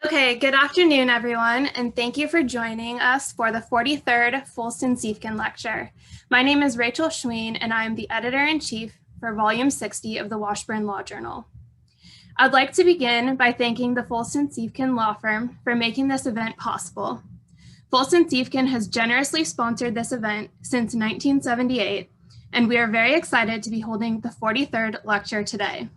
Okay, good afternoon, everyone, and thank you for joining us for the 43rd Foulston Siefkin Lecture. My name is Rachel Schween, and I am the Editor-in-Chief for Volume 60 of the Washburn Law Journal. I'd like to begin by thanking the Foulston Siefkin Law Firm for making this event possible. Foulston Siefkin has generously sponsored this event since 1978, and we are very excited to be holding the 43rd lecture today.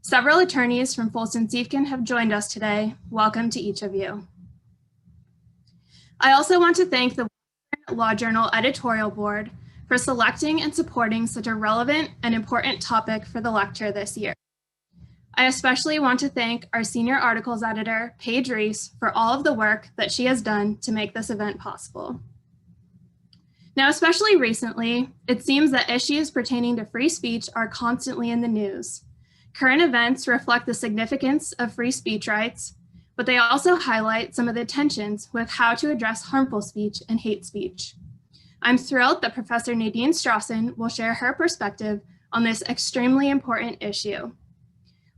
Several attorneys from Foulston Siefkin have joined us today. Welcome to each of you. I also want to thank the Law Journal Editorial Board for selecting and supporting such a relevant and important topic for the lecture this year. I especially want to thank our senior articles editor, Paige Reese, for all of the work that she has done to make this event possible. Now, especially recently, it seems that issues pertaining to free speech are constantly in the news. Current events reflect the significance of free speech rights, but they also highlight some of the tensions with how to address harmful speech and hate speech. I'm thrilled that Professor Nadine Strossen will share her perspective on this extremely important issue.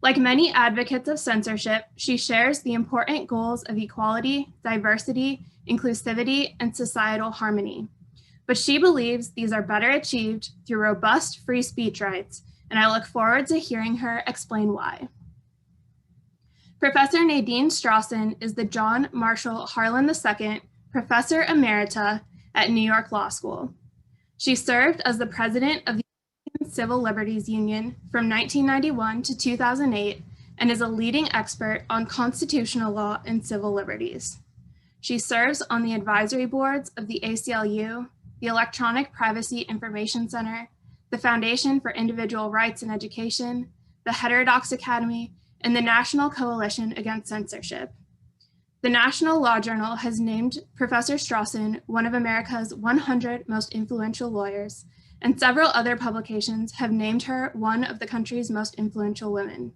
Like many advocates of censorship, she shares the important goals of equality, diversity, inclusivity, and societal harmony. But she believes these are better achieved through robust free speech rights, and I look forward to hearing her explain why. Professor Nadine Strossen is the John Marshall Harlan II Professor Emerita at New York Law School. She served as the president of the American Civil Liberties Union from 1991 to 2008 and is a leading expert on constitutional law and civil liberties. She serves on the advisory boards of the ACLU, the Electronic Privacy Information Center, the Foundation for Individual Rights in Education, the Heterodox Academy, and the National Coalition Against Censorship. The National Law Journal has named Professor Strossen one of America's 100 most influential lawyers, and several other publications have named her one of the country's most influential women.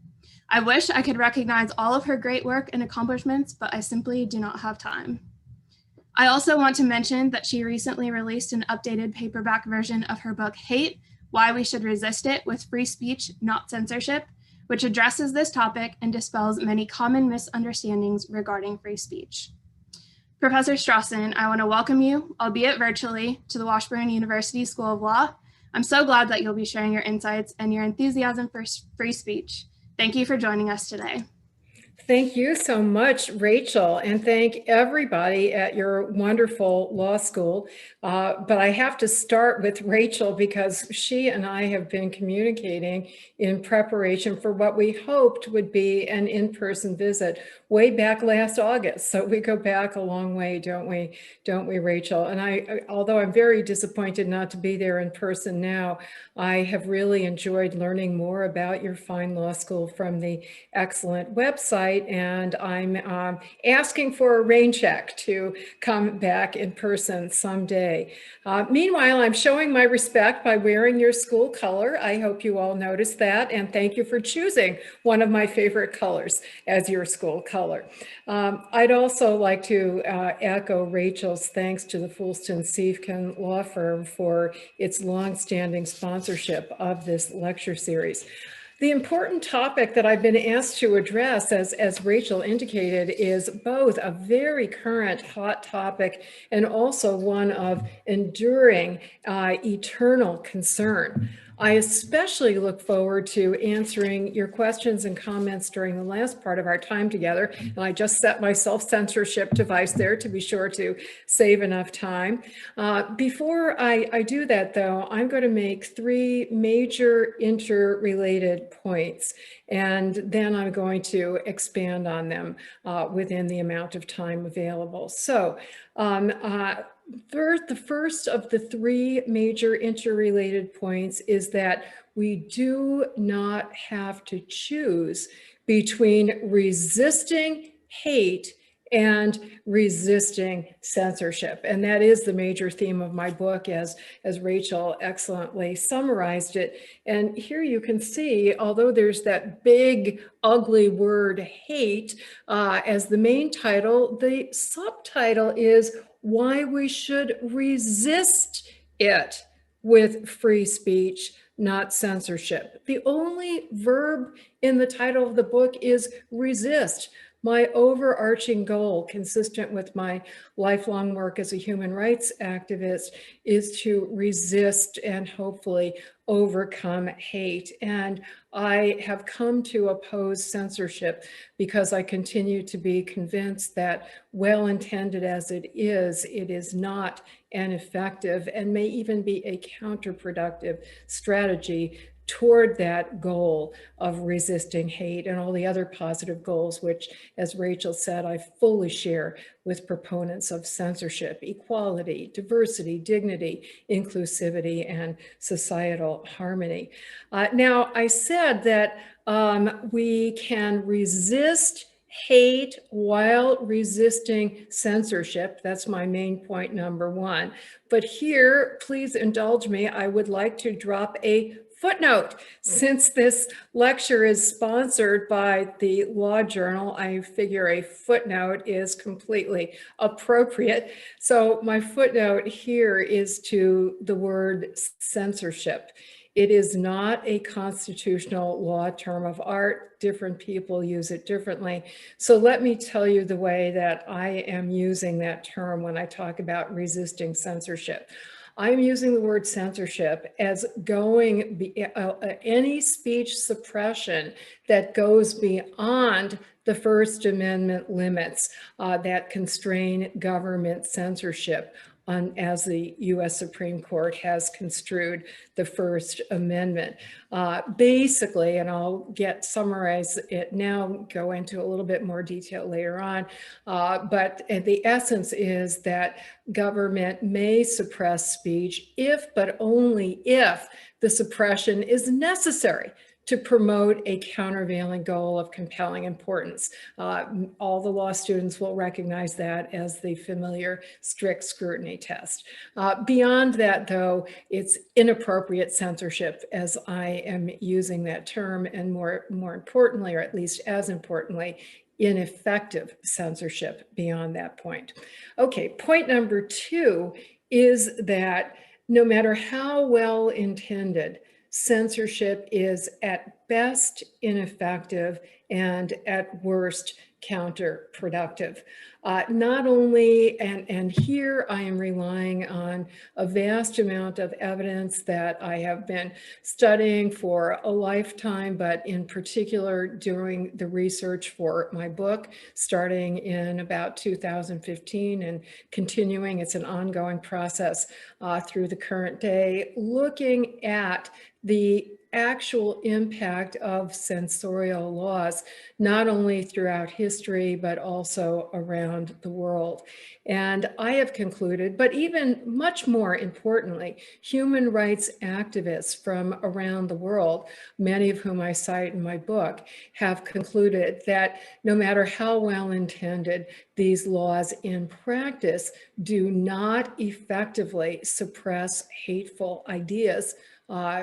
I wish I could recognize all of her great work and accomplishments, but I simply do not have time. I also want to mention that she recently released an updated paperback version of her book, Hate: Why We Should Resist It with Free Speech, Not Censorship, which addresses this topic and dispels many common misunderstandings regarding free speech. Professor Strossen, I want to welcome you, albeit virtually, to the Washburn University School of Law. I'm so glad that you'll be sharing your insights and your enthusiasm for free speech. Thank you for joining us today. Thank you so much, Rachel, and thank everybody at your wonderful law school. But I have to start with Rachel because she and I have been communicating in preparation for what we hoped would be an in-person visit way back last August. So we go back a long way, don't we, Rachel? And although I'm very disappointed not to be there in person now, I have really enjoyed learning more about your fine law school from the excellent website. And I'm asking for a rain check to come back in person someday. Meanwhile, I'm showing my respect by wearing your school color. I hope you all noticed that, and thank you for choosing one of my favorite colors as your school color. I'd also like to echo Rachel's thanks to the Foulston Siefkin Law Firm for its longstanding sponsorship of this lecture series. The important topic that I've been asked to address, as Rachel indicated, is both a very current hot topic and also one of enduring, eternal concern. I especially look forward to answering your questions and comments during the last part of our time together. And I just set my self-censorship device there to be sure to save enough time. Before I do that, though, I'm going to make three major interrelated points, and then I'm going to expand on them within the amount of time available. So, the first of the three major interrelated points is that we do not have to choose between resisting hate and resisting censorship. And that is the major theme of my book, as Rachel excellently summarized it. And here you can see, although there's that big, ugly word hate as the main title, the subtitle is why we should resist it with free speech, not censorship. The only verb in the title of the book is resist. My overarching goal, consistent with my lifelong work as a human rights activist, is to resist and hopefully overcome hate. And I have come to oppose censorship because I continue to be convinced that, well-intended as it is not an effective and may even be a counterproductive strategy toward that goal of resisting hate and all the other positive goals, which, as Rachel said, I fully share with proponents of censorship: equality, diversity, dignity, inclusivity, and societal harmony. Now, I said that we can resist hate while resisting censorship. That's my main point number one. But here, please indulge me, I would like to drop a footnote. Since this lecture is sponsored by the Law Journal, I figure a footnote is completely appropriate. So my footnote here is to the word censorship. It is not a constitutional law term of art. Different people use it differently. So let me tell you the way that I am using that term when I talk about resisting censorship. I'm using the word censorship as any speech suppression that goes beyond the First Amendment limits that constrain government censorship, as the US Supreme Court has construed the First Amendment. Basically, and I'll summarize it now, go into a little bit more detail later on, but the essence is that government may suppress speech if, but only if, the suppression is necessary to promote a countervailing goal of compelling importance. All the law students will recognize that as the familiar strict scrutiny test. Beyond that, though, it's inappropriate censorship, as I am using that term, and more importantly, or at least as importantly, ineffective censorship beyond that point. Okay, point number two is that no matter how well intended, censorship is at best ineffective and at worst counterproductive. Not only, and here I am relying on a vast amount of evidence that I have been studying for a lifetime, but in particular doing the research for my book, starting in about 2015 and continuing. It's an ongoing process through the current day, looking at the actual impact of censorial laws, not only throughout history, but also around the world. And I have concluded, but even much more importantly, human rights activists from around the world, many of whom I cite in my book, have concluded that no matter how well intended, these laws in practice do not effectively suppress hateful ideas,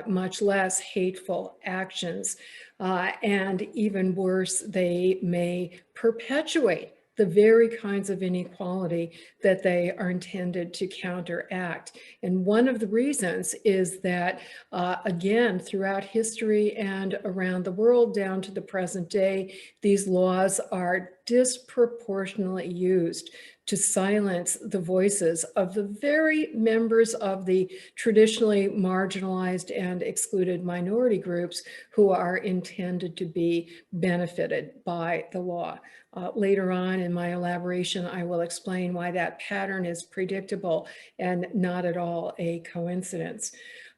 much less hateful actions. And even worse, they may perpetuate the very kinds of inequality that they are intended to counteract. And one of the reasons is that, again, throughout history and around the world down to the present day, these laws are disproportionately used to silence the voices of the very members of the traditionally marginalized and excluded minority groups who are intended to be benefited by the law. Later on in my elaboration, I will explain why that pattern is predictable and not at all a coincidence.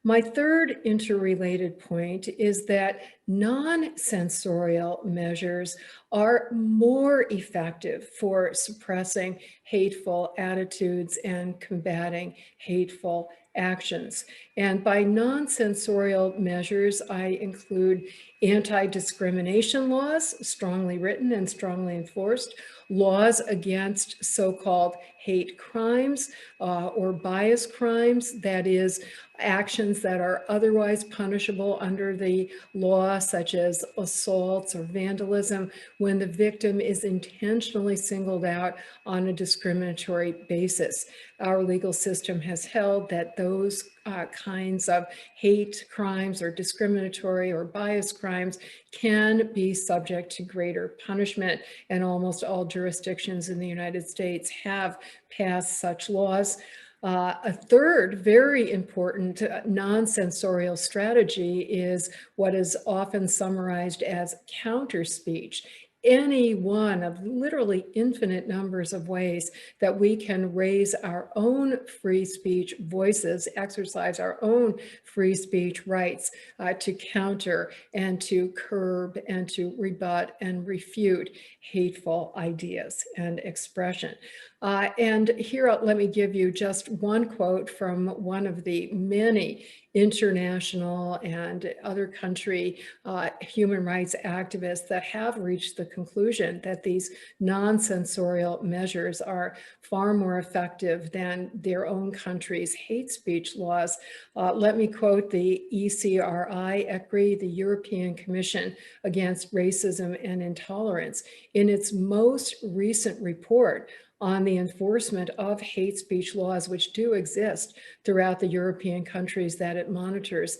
My third interrelated point is that non-censorial measures are more effective for suppressing hateful attitudes and combating hateful actions. And by non-censorial measures, I include anti-discrimination laws, strongly written and strongly enforced, laws against so-called hate crimes or bias crimes, that is, actions that are otherwise punishable under the law, such as assaults or vandalism, when the victim is intentionally singled out on a discriminatory basis. Our legal system has held that those kinds of hate crimes or discriminatory or bias crimes can be subject to greater punishment, and almost all jurisdictions in the United States have passed such laws. A third very important non-censorial strategy is what is often summarized as counter speech. Any one of literally infinite numbers of ways that we can raise our own free speech voices, exercise our own free speech rights to counter and to curb and to rebut and refute hateful ideas and expression. And here, let me give you just one quote from one of the many international and other country human rights activists that have reached the conclusion that these non-censorial measures are far more effective than their own country's hate speech laws. Let me quote the ECRI, ECRI, the European Commission Against Racism and Intolerance. In its most recent report on the enforcement of hate speech laws, which do exist throughout the European countries that it monitors,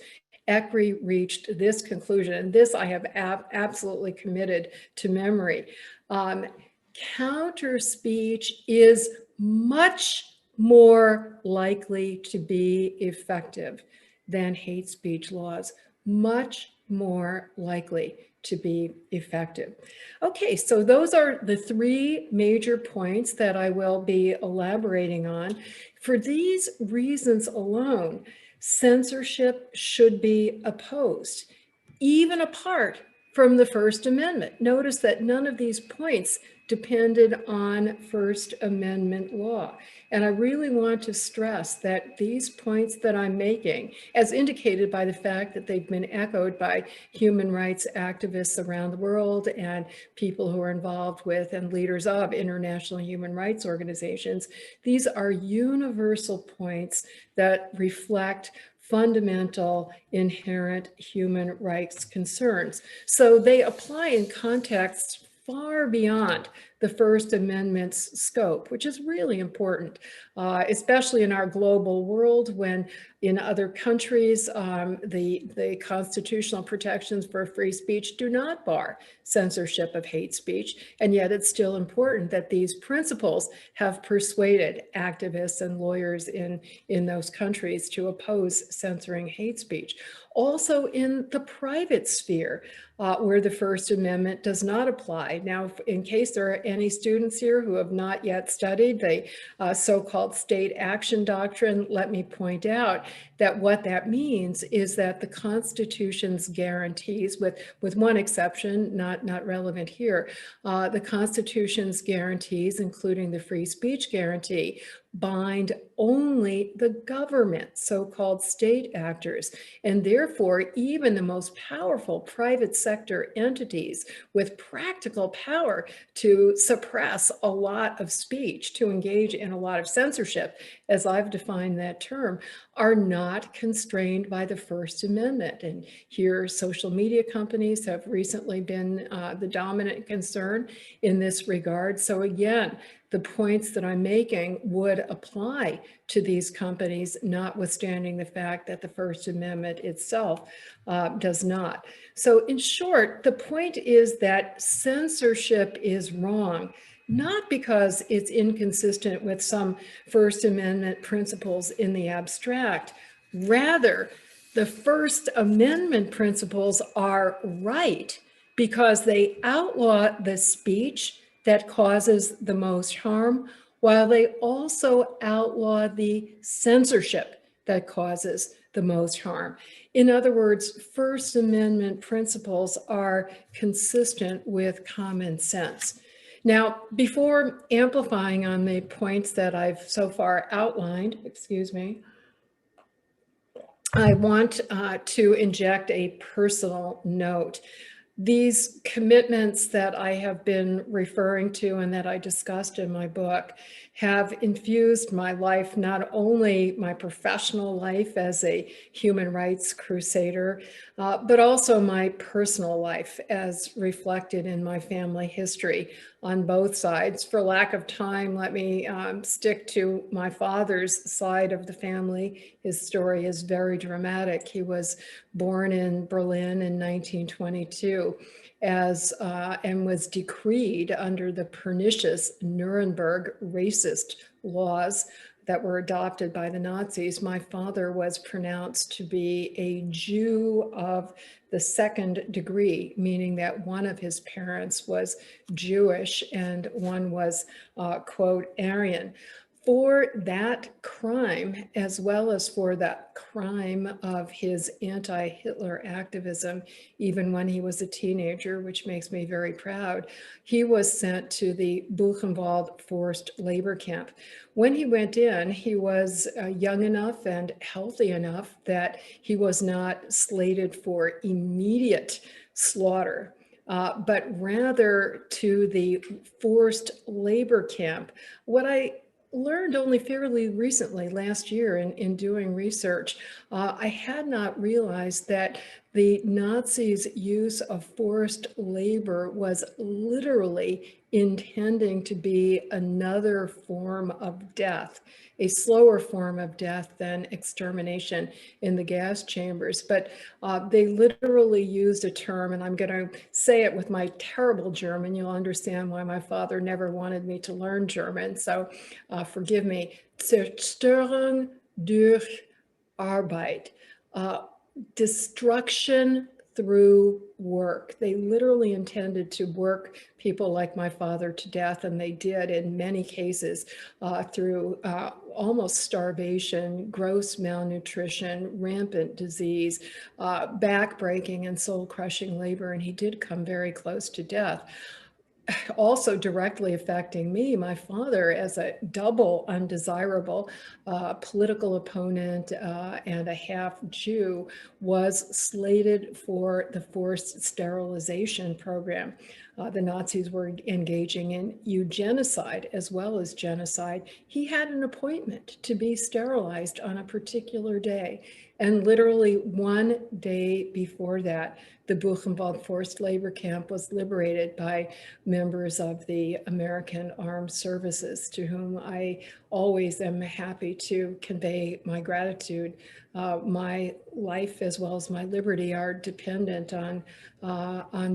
ECRI reached this conclusion, and this I have absolutely committed to memory. Counter speech is much more likely to be effective than hate speech laws, much more likely to be effective. Okay, so those are the three major points that I will be elaborating on. For these reasons alone, censorship should be opposed, even apart from the First Amendment. Notice that none of these points depended on First Amendment law. And I really want to stress that these points that I'm making, as indicated by the fact that they've been echoed by human rights activists around the world and people who are involved with and leaders of international human rights organizations, these are universal points that reflect fundamental, inherent human rights concerns. So they apply in contexts far beyond the First Amendment's scope, which is really important, especially in our global world when in other countries, the constitutional protections for free speech do not bar censorship of hate speech. And yet it's still important that these principles have persuaded activists and lawyers in those countries to oppose censoring hate speech. Also in the private sphere, where the First Amendment does not apply. Now, in case there are any students here who have not yet studied the so-called state action doctrine, let me point out that what that means is that the Constitution's guarantees, with one exception, not relevant here, the Constitution's guarantees, including the free speech guarantee, bind only the government, so-called state actors, and therefore even the most powerful private sector entities with practical power to suppress a lot of speech, to engage in a lot of censorship, as I've defined that term, are not constrained by the First Amendment. And here, social media companies have recently been the dominant concern in this regard. So again, the points that I'm making would apply to these companies, notwithstanding the fact that the First Amendment itself does not. So in short, the point is that censorship is wrong, not because it's inconsistent with some First Amendment principles in the abstract. Rather, the First Amendment principles are right because they outlaw the speech that causes the most harm, while they also outlaw the censorship that causes the most harm. In other words, First Amendment principles are consistent with common sense. Now, before amplifying on the points that I've so far outlined, I want to inject a personal note. These commitments that I have been referring to and that I discussed in my book have infused my life, not only my professional life as a human rights crusader, but also my personal life as reflected in my family history on both sides. For lack of time, let me stick to my father's side of the family. His story is very dramatic. He was born in Berlin in 1922 and was decreed under the pernicious Nuremberg racist laws that were adopted by the Nazis. My father was pronounced to be a Jew of the second degree, meaning that one of his parents was Jewish and one was, quote, Aryan. For that crime, as well as for that crime of his anti-Hitler activism, even when he was a teenager, which makes me very proud, he was sent to the Buchenwald forced labor camp. When he went in, he was young enough and healthy enough that he was not slated for immediate slaughter, but rather to the forced labor camp. What I learned only fairly recently, last year, in doing research, I had not realized that the Nazis' use of forced labor was literally intending to be another form of death, a slower form of death than extermination in the gas chambers. But they literally used a term, and I'm going to say it with my terrible German. You'll understand why my father never wanted me to learn German, so forgive me. Zerstörung durch Arbeit. Destruction through work. They literally intended to work people like my father to death, and they did in many cases through almost starvation, gross malnutrition, rampant disease, back-breaking and soul-crushing labor, and he did come very close to death. Also directly affecting me, my father, as a double undesirable political opponent and a half Jew, was slated for the forced sterilization program. The Nazis were engaging in eugenicide as well as genocide. He had an appointment to be sterilized on a particular day. And literally one day before that, the Buchenwald forced labor camp was liberated by members of the American Armed Services, to whom I always am happy to convey my gratitude. My life as well as my liberty are dependent on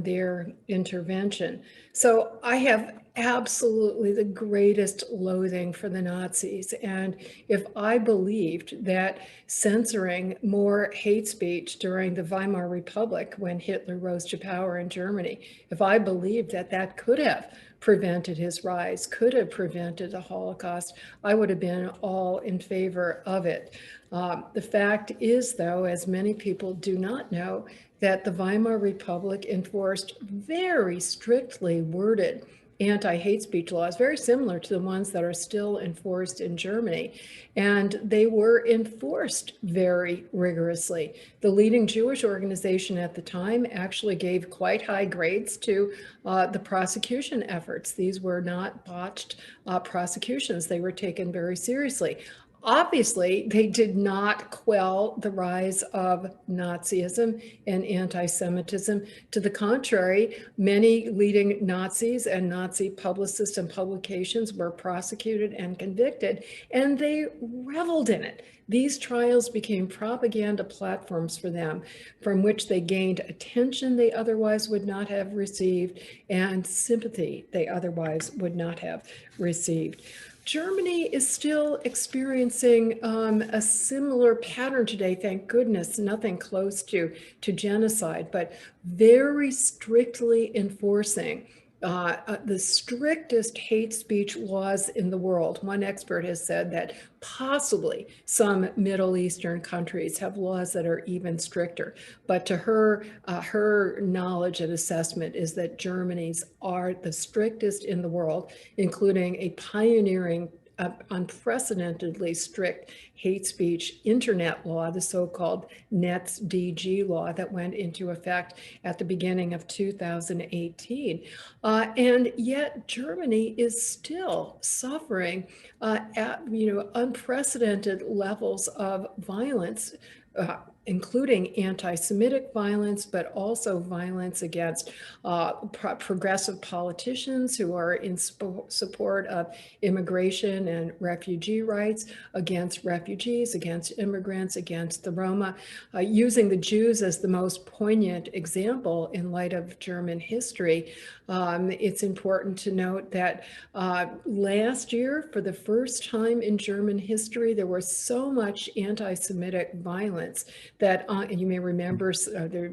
their intervention. So I have absolutely the greatest loathing for the Nazis. And if I believed that censoring more hate speech during the Weimar Republic, when Hitler rose to power in Germany, if I believed that that could have prevented his rise, could have prevented the Holocaust, I would have been all in favor of it. The fact is, though, as many people do not know, that the Weimar Republic enforced very strictly worded anti-hate speech laws, very similar to the ones that are still enforced in Germany. And they were enforced very rigorously. The leading Jewish organization at the time actually gave quite high grades to the prosecution efforts. These were not botched prosecutions. They were taken very seriously. Obviously, they did not quell the rise of Nazism and anti-Semitism. To the contrary, many leading Nazis and Nazi publicists and publications were prosecuted and convicted, and they reveled in it. These trials became propaganda platforms for them, from which they gained attention they otherwise would not have received and sympathy they otherwise would not have received. Germany is still experiencing a similar pattern today, thank goodness, nothing close to genocide, but very strictly enforcing the strictest hate speech laws in the world. One expert has said that possibly some Middle Eastern countries have laws that are even stricter. But to her, her knowledge and assessment is that Germany's are the strictest in the world, including a pioneering unprecedentedly strict hate speech internet law, the so-called NetzDG law that went into effect at the beginning of 2018. And yet Germany is still suffering at unprecedented levels of violence, including anti-Semitic violence, but also violence against progressive politicians who are in support of immigration and refugee rights, against refugees, against immigrants, against the Roma, using the Jews as the most poignant example in light of German history. It's important to note that last year, for the first time in German history, there was so much anti-Semitic violence that, and you may remember,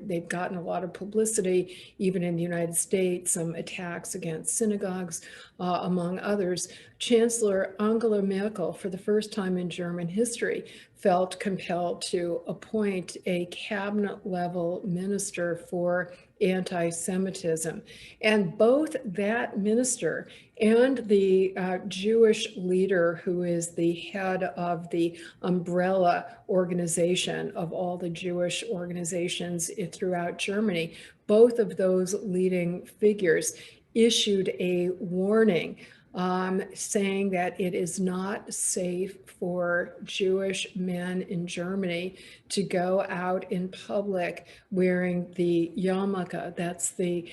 they've gotten a lot of publicity, even in the United States, some attacks against synagogues, among others. Chancellor Angela Merkel, for the first time in German history, felt compelled to appoint a cabinet-level minister for anti-Semitism. And both that minister and the Jewish leader who is the head of the umbrella organization of all the Jewish organizations throughout Germany, both of those leading figures issued a warning saying that it is not safe for Jewish men in Germany to go out in public wearing the yarmulke. That's the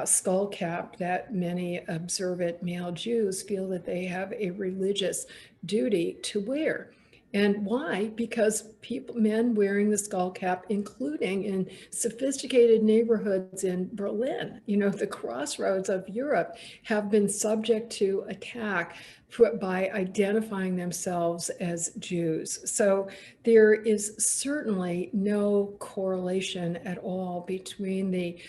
skull cap that many observant male Jews feel that they have a religious duty to wear. And why? Because men wearing the skull cap, including in sophisticated neighborhoods in Berlin, the crossroads of Europe, have been subject to attack by identifying themselves as Jews. So there is certainly no correlation at all between the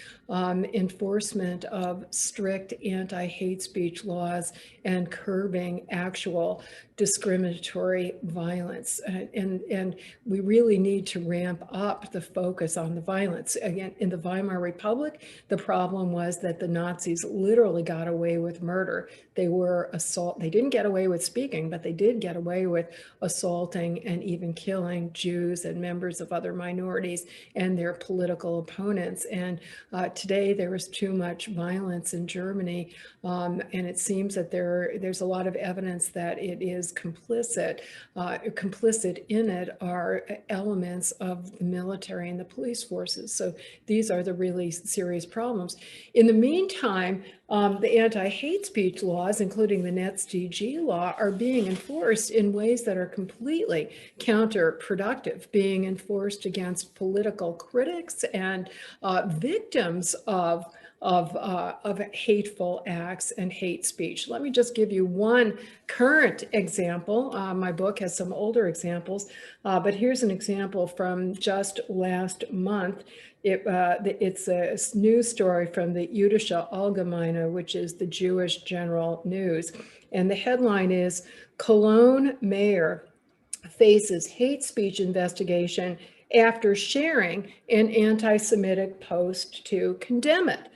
enforcement of strict anti-hate speech laws and curbing actual discriminatory violence. And we really need to ramp up the focus on the violence. Again, in the Weimar Republic, the problem was that the Nazis literally got away with murder. They didn't get away with speaking, but they did get away with assaulting and even killing Jews and members of other minorities and their political opponents. And today there is too much violence in Germany, and it seems that there's a lot of evidence that it is complicit. Complicit in it are elements of the military and the police forces. So these are the really serious problems. In the meantime, the anti-hate speech laws, including the NetzDG law, are being enforced in ways that are completely counterproductive, being enforced against political critics and victims of hateful acts and hate speech. Let me just give you one current example. My book has some older examples, but here's an example from just last month. It's a news story from the Jüdische Allgemeine, which is the Jewish General News. And the headline is, Cologne mayor faces hate speech investigation after sharing an anti-Semitic post to condemn it.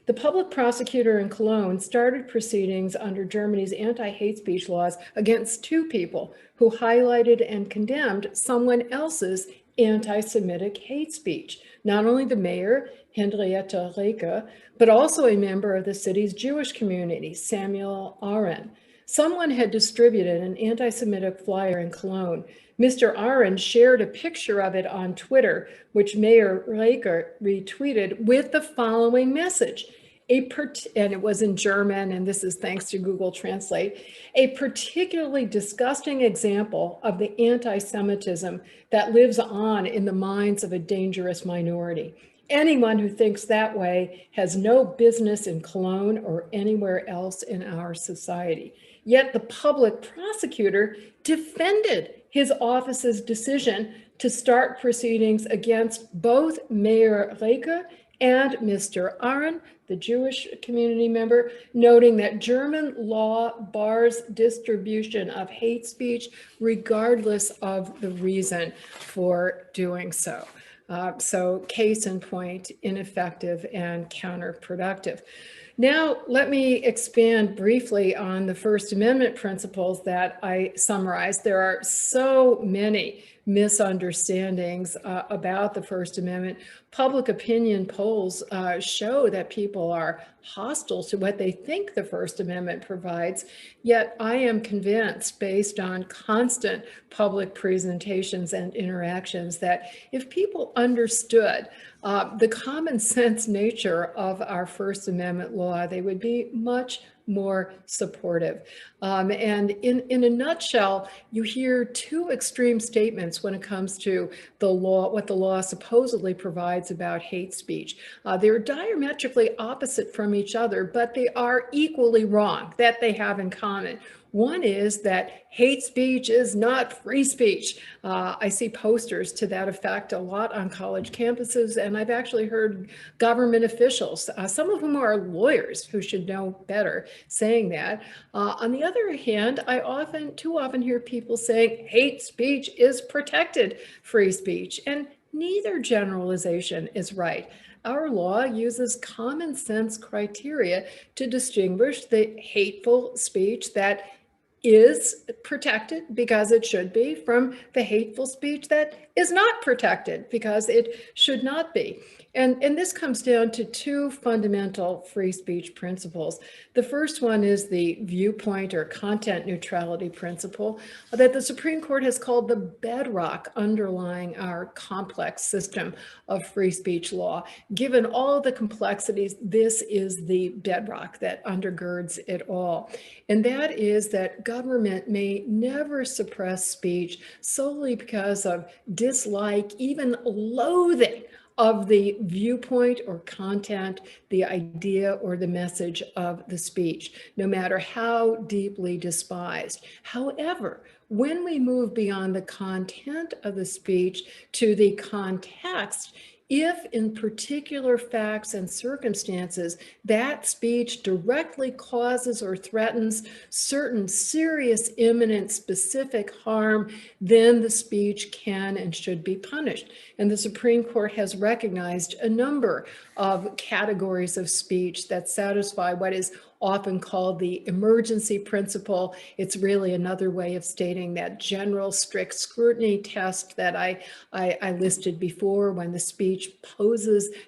The public prosecutor in Cologne started proceedings under Germany's anti-hate speech laws against two people who highlighted and condemned someone else's anti-Semitic hate speech. Not only the mayor, Henriette Reker, but also a member of the city's Jewish community, Samuel Aron. Someone had distributed an anti-Semitic flyer in Cologne. Mr. Aron shared a picture of it on Twitter, which Mayor Reker retweeted with the following message. And it was in German, and this is thanks to Google Translate, a particularly disgusting example of the anti-Semitism that lives on in the minds of a dangerous minority. Anyone who thinks that way has no business in Cologne or anywhere else in our society. Yet the public prosecutor defended his office's decision to start proceedings against both Mayor Reker and Mr. Aron, the Jewish community member, noting that German law bars distribution of hate speech regardless of the reason for doing so. So case in point, ineffective and counterproductive. Now, let me expand briefly on the First Amendment principles that I summarized. There are so many misunderstandings about the First Amendment. Public opinion polls show that people are hostile to what they think the First Amendment provides, yet I am convinced, based on constant public presentations and interactions, that if people understood the common sense nature of our First Amendment law, they would be much more supportive. And in a nutshell, you hear two extreme statements when it comes to the law, what the law supposedly provides about hate speech. They're diametrically opposite from each other, but they are equally wrong, that they have in common. One is that hate speech is not free speech. I see posters to that effect a lot on college campuses, and I've actually heard government officials, some of whom are lawyers who should know better, saying that. On the other hand, I too often hear people saying hate speech is protected free speech, and neither generalization is right. Our law uses common sense criteria to distinguish the hateful speech that is protected because it should be from the hateful speech that is not protected because it should not be. And this comes down to two fundamental free speech principles. The first one is the viewpoint or content neutrality principle that the Supreme Court has called the bedrock underlying our complex system of free speech law. Given all the complexities, this is the bedrock that undergirds it all. And that is that government may never suppress speech solely because of dislike, even loathing of the viewpoint or content, the idea or the message of the speech, no matter how deeply despised. However, when we move beyond the content of the speech to the context, if in particular facts and circumstances that speech directly causes or threatens certain serious, imminent, specific harm, then the speech can and should be punished. And the Supreme Court has recognized a number of categories of speech that satisfy what is often called the emergency principle. It's really another way of stating that general strict scrutiny test that I listed before, when the speech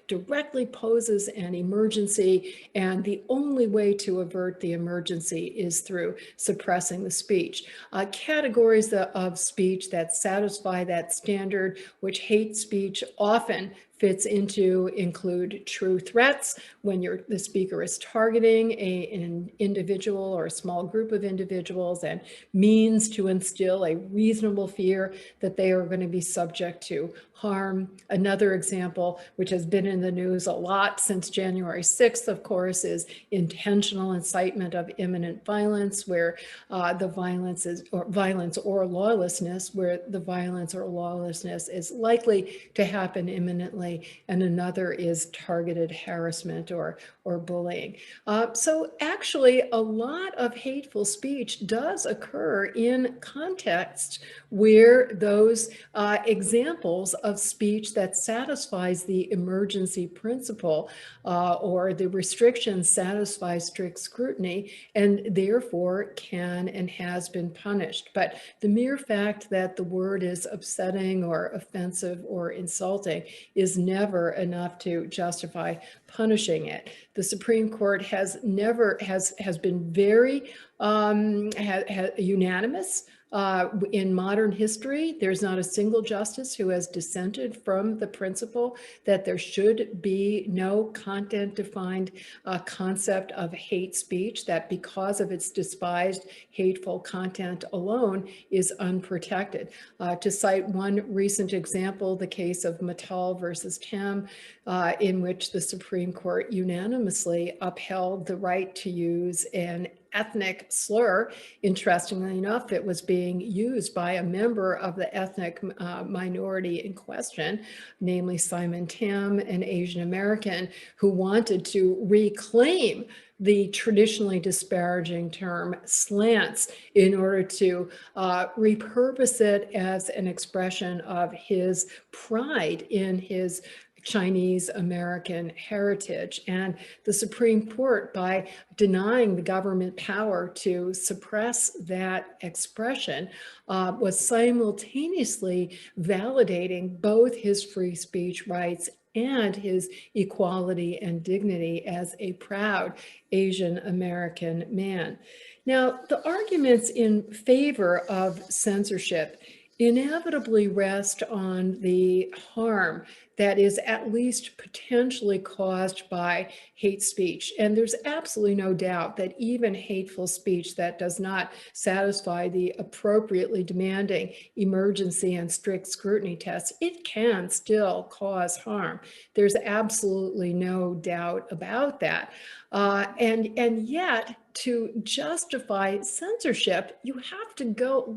directly poses an emergency, and the only way to avert the emergency is through suppressing the speech. Categories of speech that satisfy that standard, which hate speech often fits into, include true threats, when the speaker is targeting an individual or a small group of individuals and means to instill a reasonable fear that they are going to be subject to harm. Another example, which has been in the news a lot since January 6th, of course, is intentional incitement of imminent violence, where the violence is, or violence or lawlessness, where the violence or lawlessness is likely to happen imminently, and another is targeted harassment or bullying. So actually, a lot of hateful speech does occur in contexts where those examples of speech that satisfies the emergency principle or the restrictions satisfy strict scrutiny, and therefore can and has been punished. But the mere fact that the word is upsetting or offensive or insulting is never enough to justify punishing it. The Supreme Court has been very unanimous. In modern history, there's not a single justice who has dissented from the principle that there should be no content-defined concept of hate speech, that because of its despised, hateful content alone is unprotected. To cite one recent example, the case of Mattal versus Tam, in which the Supreme Court unanimously upheld the right to use an ethnic slur. Interestingly enough, it was being used by a member of the ethnic minority in question, namely Simon Tam, an Asian American, who wanted to reclaim the traditionally disparaging term slants in order to repurpose it as an expression of his pride in his Chinese American heritage. And the Supreme Court, by denying the government power to suppress that expression, was simultaneously validating both his free speech rights and his equality and dignity as a proud Asian American man. Now, the arguments in favor of censorship inevitably rest on the harm that is at least potentially caused by hate speech. And there's absolutely no doubt that even hateful speech that does not satisfy the appropriately demanding emergency and strict scrutiny tests, it can still cause harm. There's absolutely no doubt about that. And yet, to justify censorship, you have to go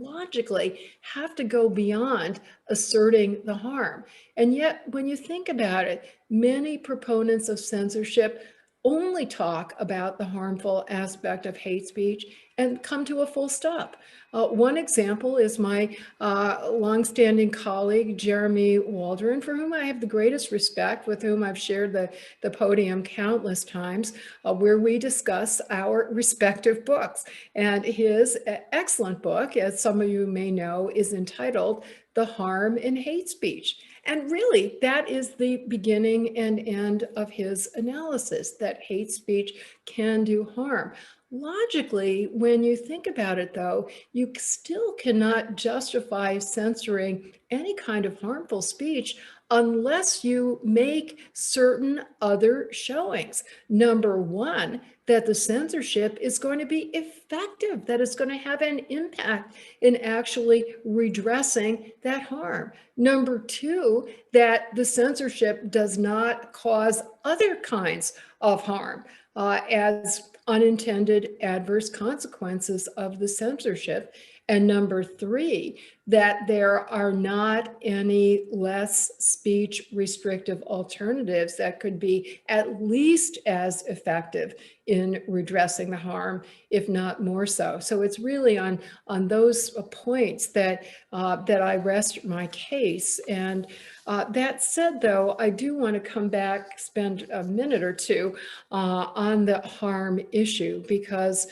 beyond asserting the harm. And yet, when you think about it, many proponents of censorship only talk about the harmful aspect of hate speech and come to a full stop. One example is my longstanding colleague, Jeremy Waldron, for whom I have the greatest respect, with whom I've shared the podium countless times, where we discuss our respective books. And his excellent book, as some of you may know, is entitled The Harm in Hate Speech. And really, that is the beginning and end of his analysis, that hate speech can do harm. Logically, when you think about it, though, you still cannot justify censoring any kind of harmful speech unless you make certain other showings. Number one, that the censorship is going to be effective, that it's going to have an impact in actually redressing that harm. Number two, that the censorship does not cause other kinds of harm as unintended adverse consequences of the censorship. And number three, that there are not any less speech restrictive alternatives that could be at least as effective in redressing the harm, if not more so. So it's really on those points that I rest my case. And that said, though, I do want to come back, spend a minute or two on the harm issue, because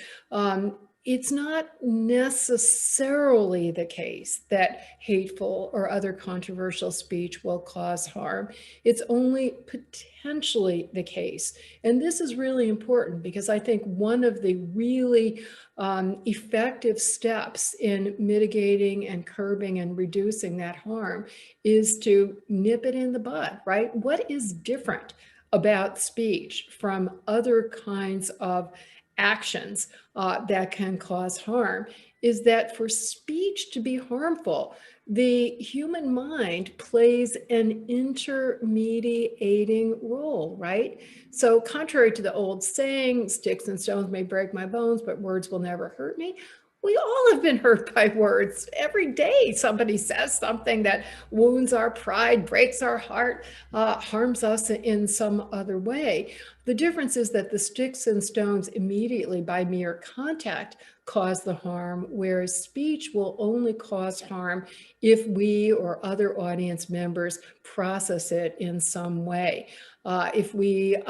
it's not necessarily the case that hateful or other controversial speech will cause harm. It's only potentially the case. And this is really important, because I think one of the really effective steps in mitigating and curbing and reducing that harm is to nip it in the bud, right? What is different about speech from other kinds of actions that can cause harm is that for speech to be harmful, the human mind plays an intermediating role, right? So contrary to the old saying, sticks and stones may break my bones, but words will never hurt me, we all have been hurt by words. Every day somebody says something that wounds our pride, breaks our heart, harms us in some other way. The difference is that the sticks and stones immediately, by mere contact, cause the harm, whereas speech will only cause harm if we or other audience members process it in some way. If we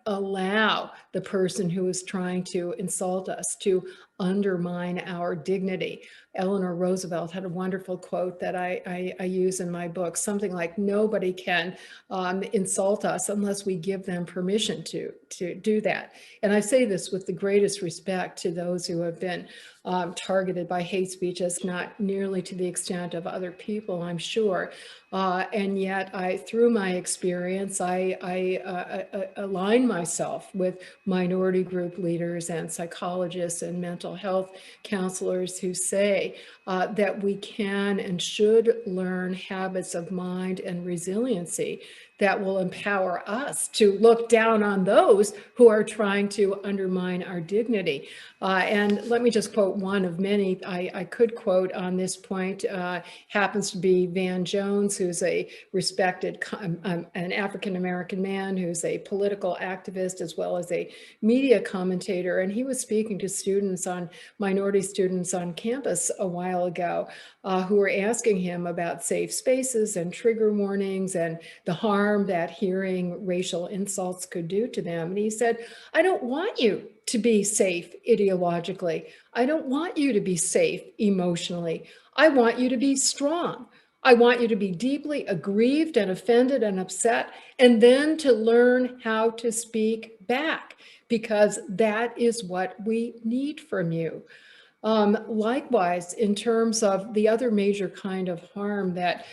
allow the person who is trying to insult us to undermine our dignity. Eleanor Roosevelt had a wonderful quote that I use in my book, something like, nobody can insult us unless we give them permission to do that. And I say this with the greatest respect to those who have been targeted by hate speech, as not nearly to the extent of other people, I'm sure. And yet, through my experience, I align myself with minority group leaders and psychologists and mental health counselors who say that we can and should learn habits of mind and resiliency that will empower us to look down on those who are trying to undermine our dignity. And let me just quote one of many I could quote on this point. Happens to be Van Jones, who's a respected, an African-American man who's a political activist as well as a media commentator. And he was speaking to minority students on campus a while ago who were asking him about safe spaces and trigger warnings and the harm that hearing racial insults could do to them. And he said, I don't want you to be safe ideologically. I don't want you to be safe emotionally. I want you to be strong. I want you to be deeply aggrieved and offended and upset, and then to learn how to speak back, because that is what we need from you. Likewise, in terms of the other major kind of harm that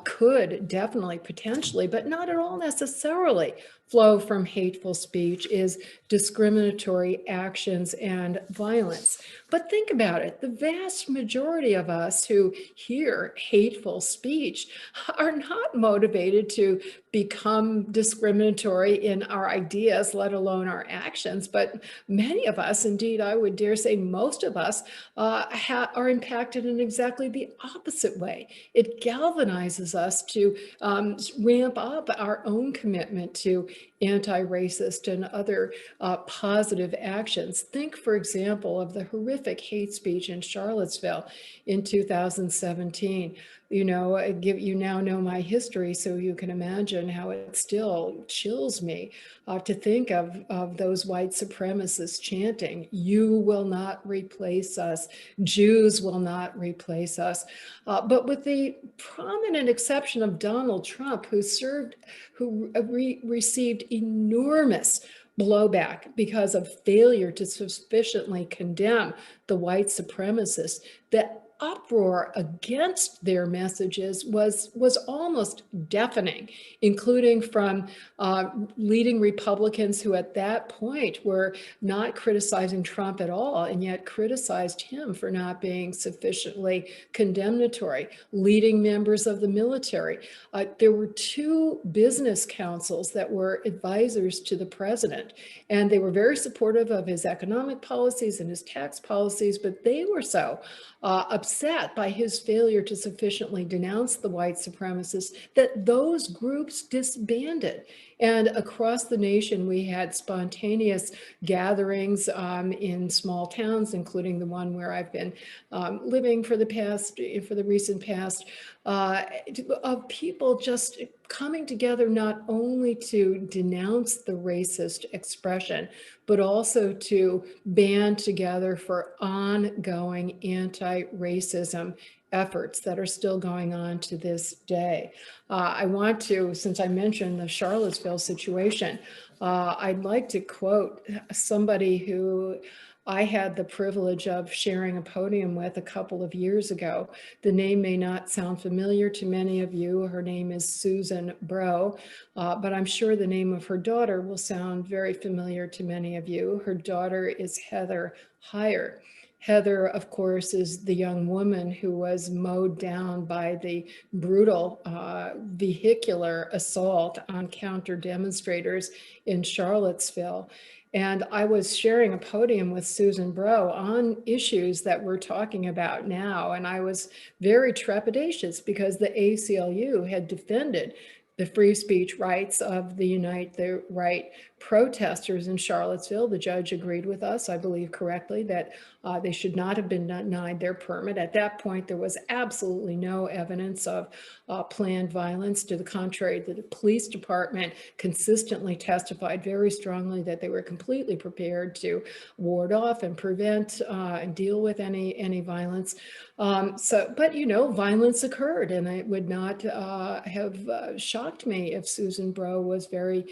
could definitely, potentially, but not at all necessarily flow from hateful speech is discriminatory actions and violence. But think about it. The vast majority of us who hear hateful speech are not motivated to become discriminatory in our ideas, let alone our actions. But many of us, indeed, I would dare say most of us, are impacted in exactly the opposite way. It galvanizes us to ramp up our own commitment to anti-racist and other positive actions. Think, for example, of the horrific hate speech in Charlottesville in 2017. You know, you now know my history, so you can imagine how it still chills me to think of those white supremacists chanting, "You will not replace us. Jews will not replace us." But with the prominent exception of Donald Trump, who received enormous blowback because of failure to sufficiently condemn the white supremacists, the uproar against their messages was almost deafening, including from leading Republicans who at that point were not criticizing Trump at all, and yet criticized him for not being sufficiently condemnatory, leading members of the military. There were two business councils that were advisors to the president, and they were very supportive of his economic policies and his tax policies, but they were so upset by his failure to sufficiently denounce the white supremacists that those groups disbanded. And across the nation, we had spontaneous gatherings in small towns, including the one where I've been living for the recent past, of people just coming together not only to denounce the racist expression, but also to band together for ongoing anti-racism efforts that are still going on to this day. I want to, since I mentioned the Charlottesville situation, I'd like to quote somebody who I had the privilege of sharing a podium with a couple of years ago. The name may not sound familiar to many of you. Her name is Susan Bro, but I'm sure the name of her daughter will sound very familiar to many of you. Her daughter is Heather Heyer. Heather, of course, is the young woman who was mowed down by the brutal vehicular assault on counter demonstrators in Charlottesville. And I was sharing a podium with Susan Bro on issues that we're talking about now. And I was very trepidatious because the ACLU had defended the free speech rights of the Unite the Right protesters in Charlottesville. The judge agreed with us, I believe correctly, that they should not have been denied their permit. At that point, there was absolutely no evidence of planned violence. To the contrary, the police department consistently testified very strongly that they were completely prepared to ward off and prevent and deal with any violence. But you know, violence occurred, and it would not have shocked me if Susan Bro was very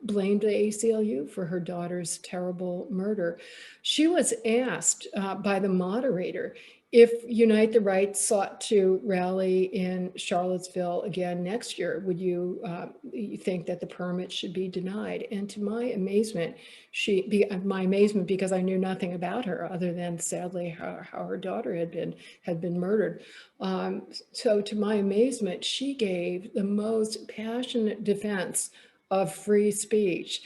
blamed the ACLU for her daughter's terrible murder. She was asked by the moderator If Unite the Right sought to rally in Charlottesville again next year, would you think that the permit should be denied? And to my amazement, my amazement because I knew nothing about her other than sadly how her daughter had been murdered. So to my amazement, she gave the most passionate defense of free speech,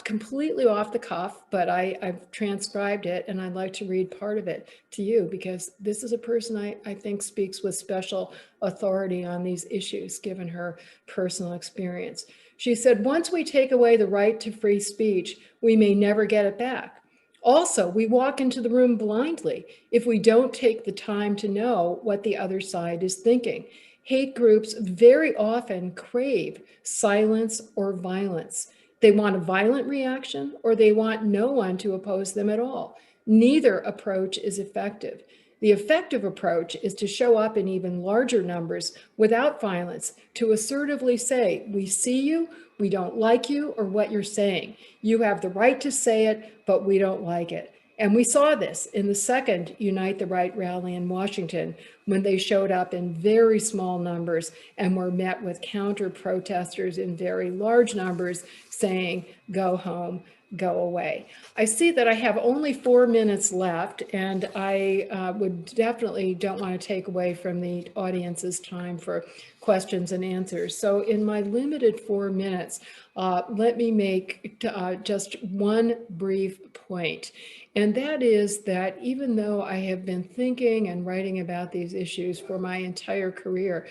completely off the cuff, but I've transcribed it and I'd like to read part of it to you because this is a person I think speaks with special authority on these issues, given her personal experience. She said, "Once we take away the right to free speech, we may never get it back. Also, we walk into the room blindly if we don't take the time to know what the other side is thinking. Hate groups very often crave silence or violence. They want a violent reaction or they want no one to oppose them at all. Neither approach is effective. The effective approach is to show up in even larger numbers without violence, to assertively say, we see you, we don't like you or what you're saying. You have the right to say it, but we don't like it." And we saw this in the second Unite the Right rally in Washington, when they showed up in very small numbers and were met with counter protesters in very large numbers saying, "Go home, go away." I see that I have only 4 minutes left, and I would definitely don't want to take away from the audience's time for questions and answers. So in my limited 4 minutes, let me make just one brief point. And that is that even though I have been thinking and writing about these issues for my entire career,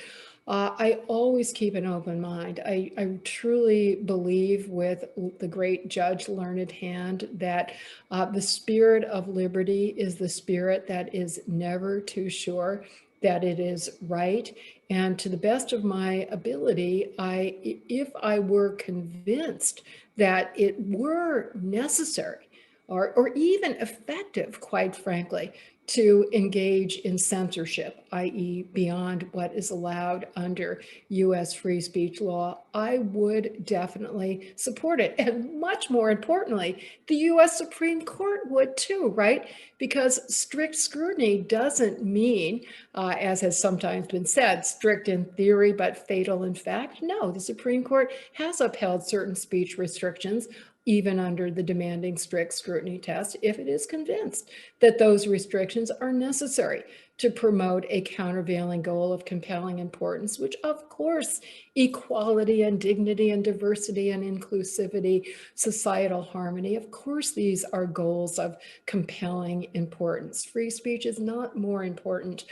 I always keep an open mind. I truly believe with the great Judge Learned Hand that the spirit of liberty is the spirit that is never too sure that it is right. And to the best of my ability, if I were convinced that it were necessary or even effective, quite frankly, to engage in censorship, i.e. beyond what is allowed under US free speech law, I would definitely support it. And much more importantly, the US Supreme Court would too, right? Because strict scrutiny doesn't mean, as has sometimes been said, strict in theory but fatal in fact. No, the Supreme Court has upheld certain speech restrictions even under the demanding strict scrutiny test, if it is convinced that those restrictions are necessary to promote a countervailing goal of compelling importance, which of course, equality and dignity and diversity and inclusivity, societal harmony, of course, these are goals of compelling importance. Free speech is not more important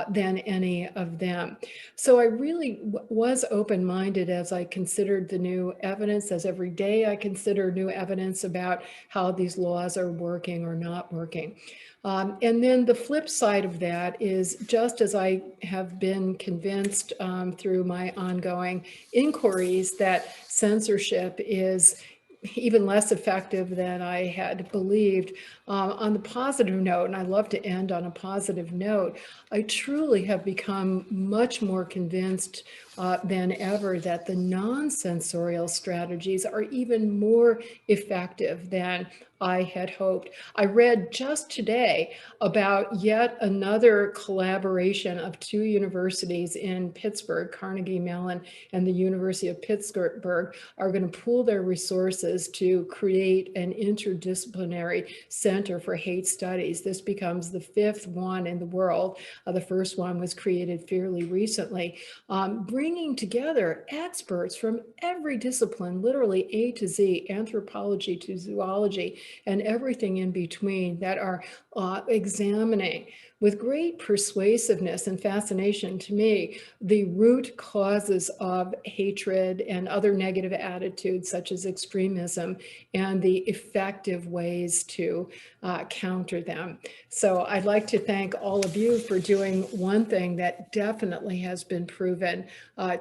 than any of them. So I really was open-minded as I considered the new evidence, as every day I consider new evidence about how these laws are working or not working. And then the flip side of that is, just as I have been convinced through my ongoing inquiries that censorship is even less effective than I had believed. On the positive note, and I love to end on a positive note, I truly have become much more convinced than ever that the non-censorial strategies are even more effective than I had hoped. I read just today about yet another collaboration of two universities in Pittsburgh, Carnegie Mellon and the University of Pittsburgh, are going to pool their resources to create an interdisciplinary center for hate studies. This becomes the 5th one in the world. The first one was created fairly recently, bringing together experts from every discipline, literally A to Z, anthropology to zoology, and everything in between, that are examining with great persuasiveness and fascination to me the root causes of hatred and other negative attitudes such as extremism and the effective ways to counter them. So I'd like to thank all of you for doing one thing that definitely has been proven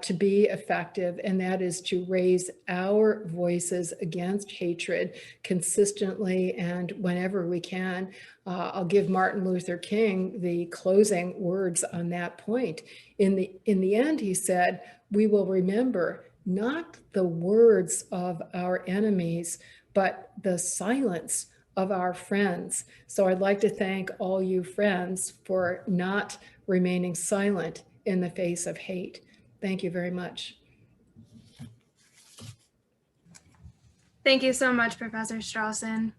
to be effective, and that is to raise our voices against hatred consistently and whenever we can. I'll give Martin Luther King the closing words on that point. In the end, he said, "We will remember not the words of our enemies, but the silence of our friends. So I'd like to thank all you friends for not remaining silent in the face of hate. Thank you very much. Thank you so much, Professor Strossen.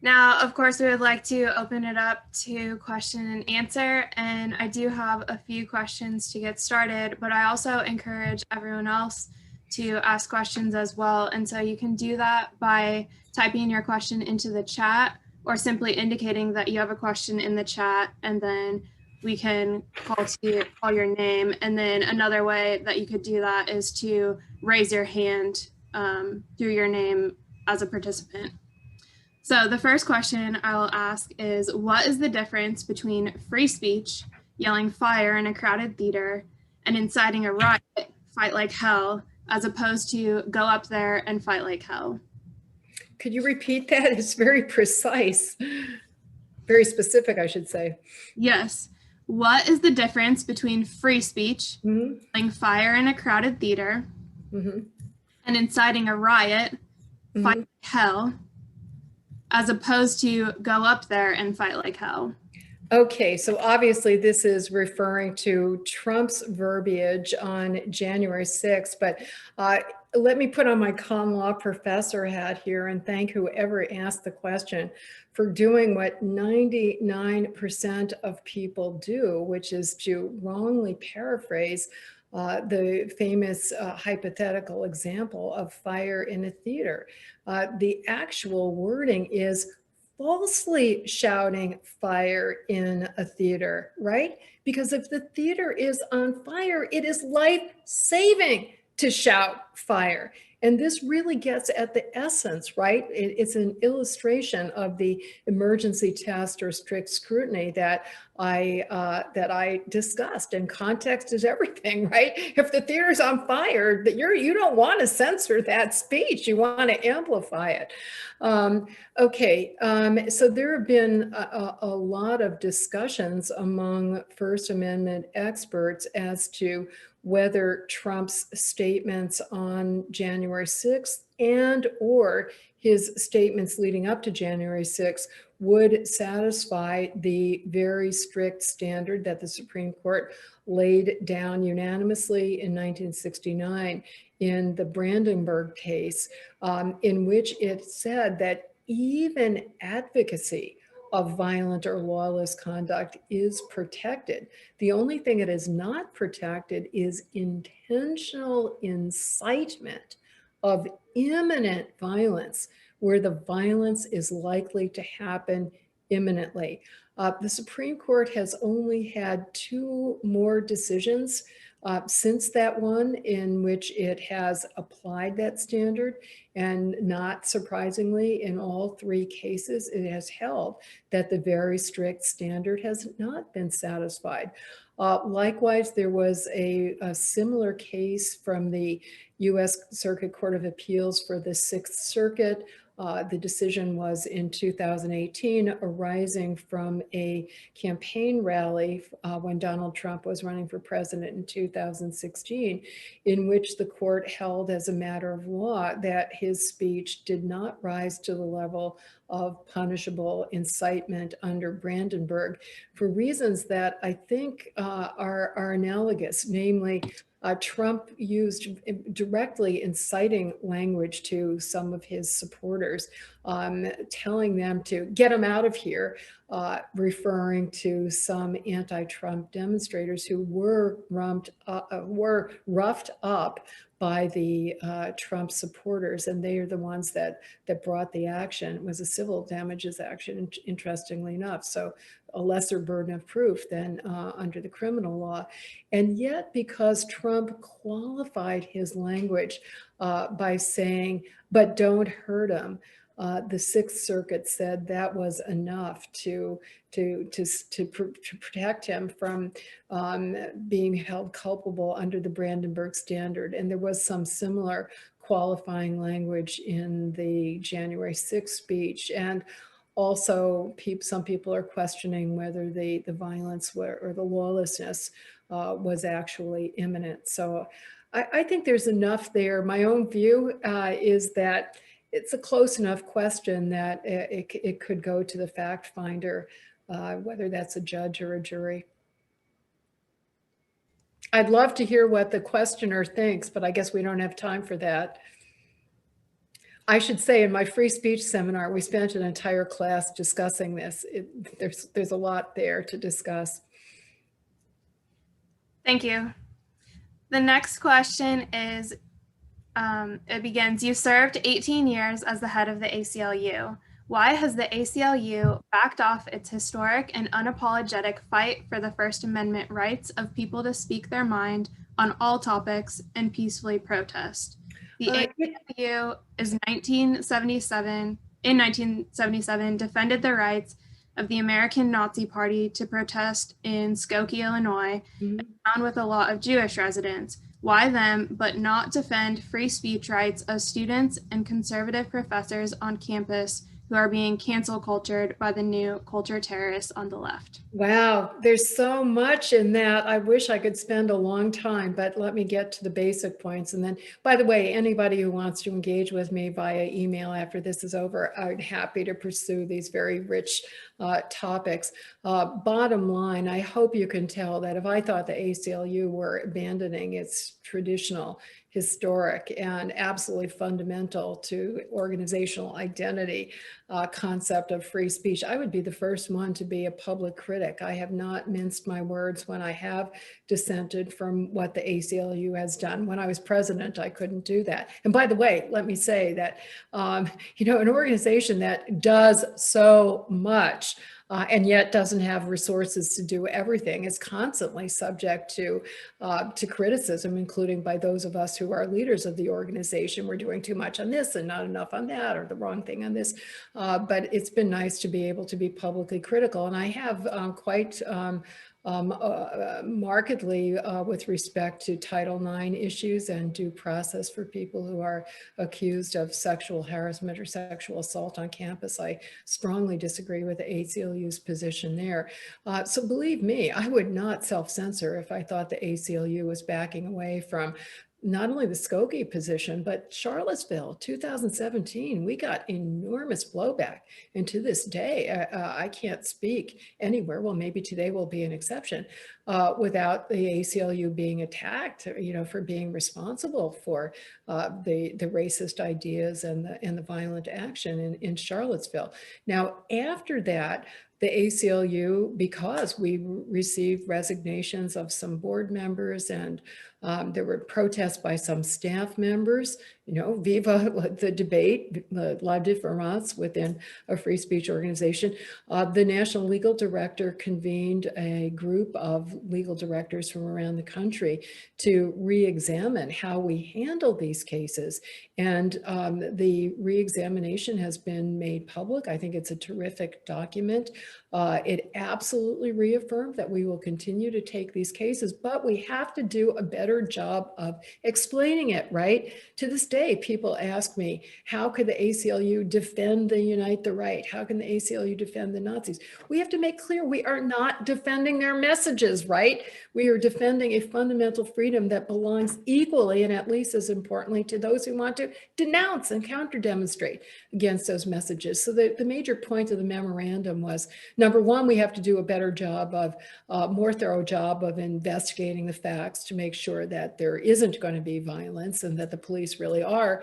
Now, of course, we would like to open it up to question and answer, and I do have a few questions to get started, but I also encourage everyone else to ask questions as well. And so you can do that by typing your question into the chat or simply indicating that you have a question in the chat, and then we can call your name. And then another way that you could do that is to raise your hand through your name as a participant. So the first question I will ask is, what is the difference between free speech, yelling fire in a crowded theater, and inciting a riot, fight like hell, as opposed to go up there and fight like hell? Could you repeat that? It's very precise, very specific, I should say. Yes. What is the difference between free speech, yelling fire in a crowded theater, and inciting a riot, fight like hell, as opposed to go up there and fight like hell? Okay, so obviously this is referring to Trump's verbiage on January 6th, but let me put on my common law professor hat here and thank whoever asked the question for doing what 99% of people do, which is to wrongly paraphrase the famous hypothetical example of fire in a theater. The actual wording is falsely shouting fire in a theater, right? Because if the theater is on fire, it is life-saving to shout fire. And this really gets at the essence, right? It's an illustration of the emergency test or strict scrutiny that I discussed. And context is everything, right? If the theater's on fire, you don't want to censor that speech. You want to amplify it. So there have been a lot of discussions among First Amendment experts as to whether Trump's statements on January 6th and or his statements leading up to January 6th would satisfy the very strict standard that the Supreme Court laid down unanimously in 1969 in the Brandenburg case, in which it said that even advocacy of violent or lawless conduct is protected. The only thing that is not protected is intentional incitement of imminent violence, where the violence is likely to happen imminently. The Supreme Court has only had 2 more decisions since that one in which it has applied that standard. And not surprisingly, in all 3 cases, it has held that the very strict standard has not been satisfied. Likewise, there was a similar case from the U.S. Circuit Court of Appeals for the Sixth Circuit. The decision was in 2018, arising from a campaign rally when Donald Trump was running for president in 2016, in which the court held as a matter of law that his speech did not rise to the level of punishable incitement under Brandenburg for reasons that I think are analogous, namely, Trump used directly inciting language to some of his supporters, telling them to get him out of here, referring to some anti-Trump demonstrators who were roughed up by the Trump supporters, and they are the ones that brought the action. It was a civil damages action, interestingly enough, so a lesser burden of proof than under the criminal law. And yet, because Trump qualified his language by saying, "but don't hurt him," the Sixth Circuit said that was enough to protect him from being held culpable under the Brandenburg standard. And there was some similar qualifying language in the January 6th speech. And also, some people are questioning whether the violence or the lawlessness was actually imminent. So I think there's enough there. My own view is that it's a close enough question that it could go to the fact finder, whether that's a judge or a jury. I'd love to hear what the questioner thinks, but I guess we don't have time for that. I should say in my free speech seminar, we spent an entire class discussing this. There's a lot there to discuss. Thank you. The next question is, it begins, you served 18 years as the head of the ACLU. Why has the ACLU backed off its historic and unapologetic fight for the First Amendment rights of people to speak their mind on all topics and peacefully protest? The ACLU in 1977 defended the rights of the American Nazi Party to protest in Skokie, Illinois, found with a lot of Jewish residents. Why them, but not defend free speech rights of students and conservative professors on campus who are being cancel cultured by the new culture terrorists on the left? Wow, there's so much in that. I wish I could spend a long time, but let me get to the basic points. And then, by the way, anybody who wants to engage with me via email after this is over, I'm happy to pursue these very rich topics. Bottom line, I hope you can tell that if I thought the ACLU were abandoning its traditional, historic, and absolutely fundamental to organizational identity concept of free speech, I would be the first one to be a public critic. I have not minced my words when I have dissented from what the ACLU has done. When I was president, I couldn't do that. And by the way, let me say that, you know, an organization that does so much and yet doesn't have resources to do everything is constantly subject to criticism, including by those of us who are leaders of the organization. We're doing too much on this and not enough on that, or the wrong thing on this. But it's been nice to be able to be publicly critical. And I have quite markedly with respect to Title IX issues and due process for people who are accused of sexual harassment or sexual assault on campus. I strongly disagree with the ACLU's position there. So believe me, I would not self-censor if I thought the ACLU was backing away from not only the Skokie position, but Charlottesville, 2017, we got enormous blowback. And to this day, I can't speak anywhere, well, maybe today will be an exception, without the ACLU being attacked, you know, for being responsible for the racist ideas and the violent action in Charlottesville. Now, after that, the ACLU, because we received resignations of some board members and there were protests by some staff members, you know, viva the debate, la différence within a free speech organization. The National Legal Director convened a group of legal directors from around the country to re-examine how we handle these cases. And the re-examination has been made public. I think it's a terrific document. It absolutely reaffirmed that we will continue to take these cases, but we have to do a better job of explaining it, right? To this day, people ask me, how could the ACLU defend the Unite the Right? How can the ACLU defend the Nazis? We have to make clear we are not defending their messages, right? We are defending a fundamental freedom that belongs equally and at least as importantly to those who want to denounce and counter-demonstrate against those messages. So the major point of the memorandum was, number one, we have to do a better job of, more thorough job of investigating the facts to make sure that there isn't going to be violence and that the police really are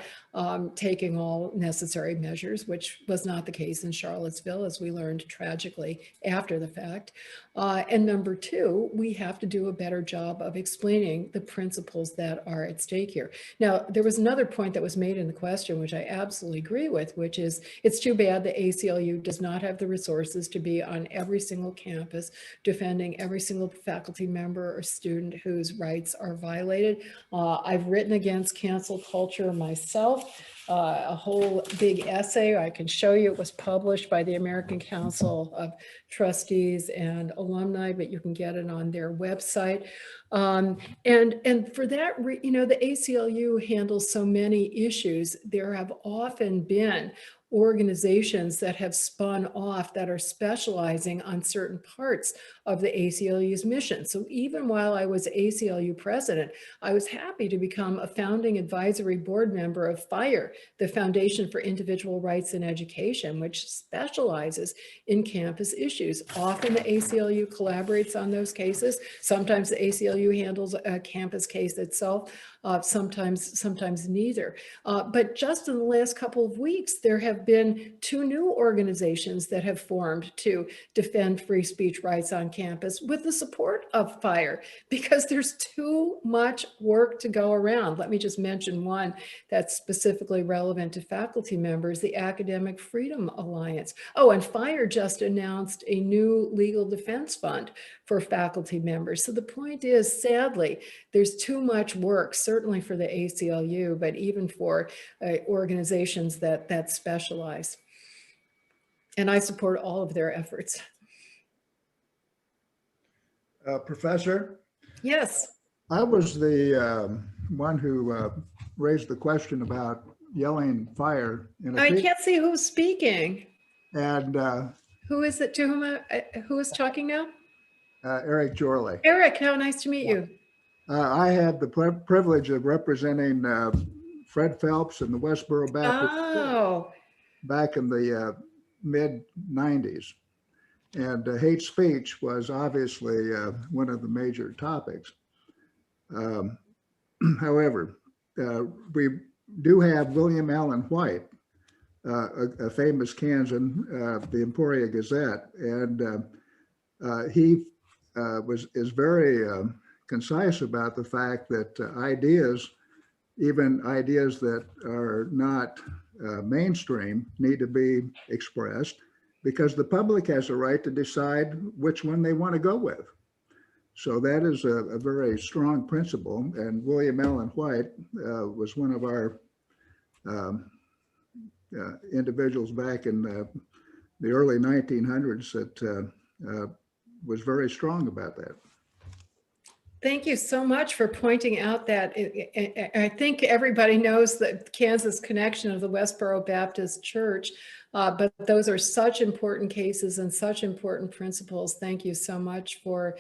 taking all necessary measures, which was not the case in Charlottesville, as we learned tragically after the fact. And number two, we have to do a better job of explaining the principles that are at stake here. Now, there was another point that was made in the question, which I absolutely agree with, which is it's too bad the ACLU does not have the resources to be on every single campus defending every single faculty member or student whose rights are violated. I've written against cancel culture myself. A whole big essay. I can show you. It was published by the American Council of Trustees and Alumni, but you can get it on their website. And for that, you know, the ACLU handles so many issues. There have often been organizations that have spun off that are specializing on certain parts of the ACLU's mission. So even while I was ACLU president, I was happy to become a founding advisory board member of FIRE, the Foundation for Individual Rights in Education, which specializes in campus issues. Often the ACLU collaborates on those cases. Sometimes the ACLU handles a campus case itself, sometimes neither. But just in the last couple of weeks, there have been 2 new organizations that have formed to defend free speech rights on campus with the support of FIRE, because there's too much work to go around. Let me just mention one that's specifically relevant to faculty members, the Academic Freedom Alliance. Oh, and FIRE just announced a new legal defense fund for faculty members. So the point is, sadly, there's too much work, certainly for the ACLU, but even for organizations that specialize. And I support all of their efforts. Professor? Yes. I was the one who raised the question about yelling fire. I can't see who's speaking. And who is it to whom, who is talking now? Eric Jorley. Eric, how nice to meet you. I had the privilege of representing Fred Phelps and the Westboro Baptist back in the mid-90s. And hate speech was obviously one of the major topics. However, we do have William Allen White, a famous Kansan, the Emporia Gazette, and he is very concise about the fact that ideas, even ideas that are not mainstream, need to be expressed, because the public has a right to decide which one they want to go with. So that is a very strong principle. And William Allen White was one of our individuals back in the early 1900s that was very strong about that. Thank you so much for pointing out that. I think everybody knows the Kansas connection of the Westboro Baptist Church, but those are such important cases and such important principles. Thank you so much for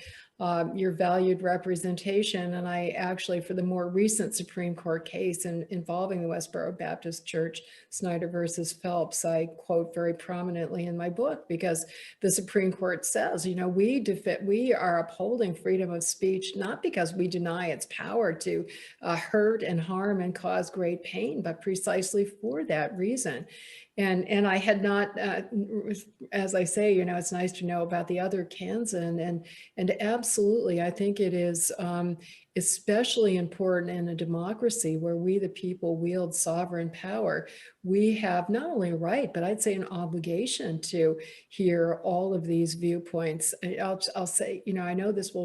your valued representation. And I actually, for the more recent Supreme Court case involving the Westboro Baptist Church, Snyder versus Phelps, I quote very prominently in my book, because the Supreme Court says, you know, we are upholding freedom of speech, not because we deny its power to hurt and harm and cause great pain, but precisely for that reason. And I had not, as I say, you know, it's nice to know about the other Kansan, and absolutely, I think it is especially important in a democracy where we, the people, wield sovereign power. We have not only a right, but I'd say an obligation to hear all of these viewpoints. I'll say, you know, I know this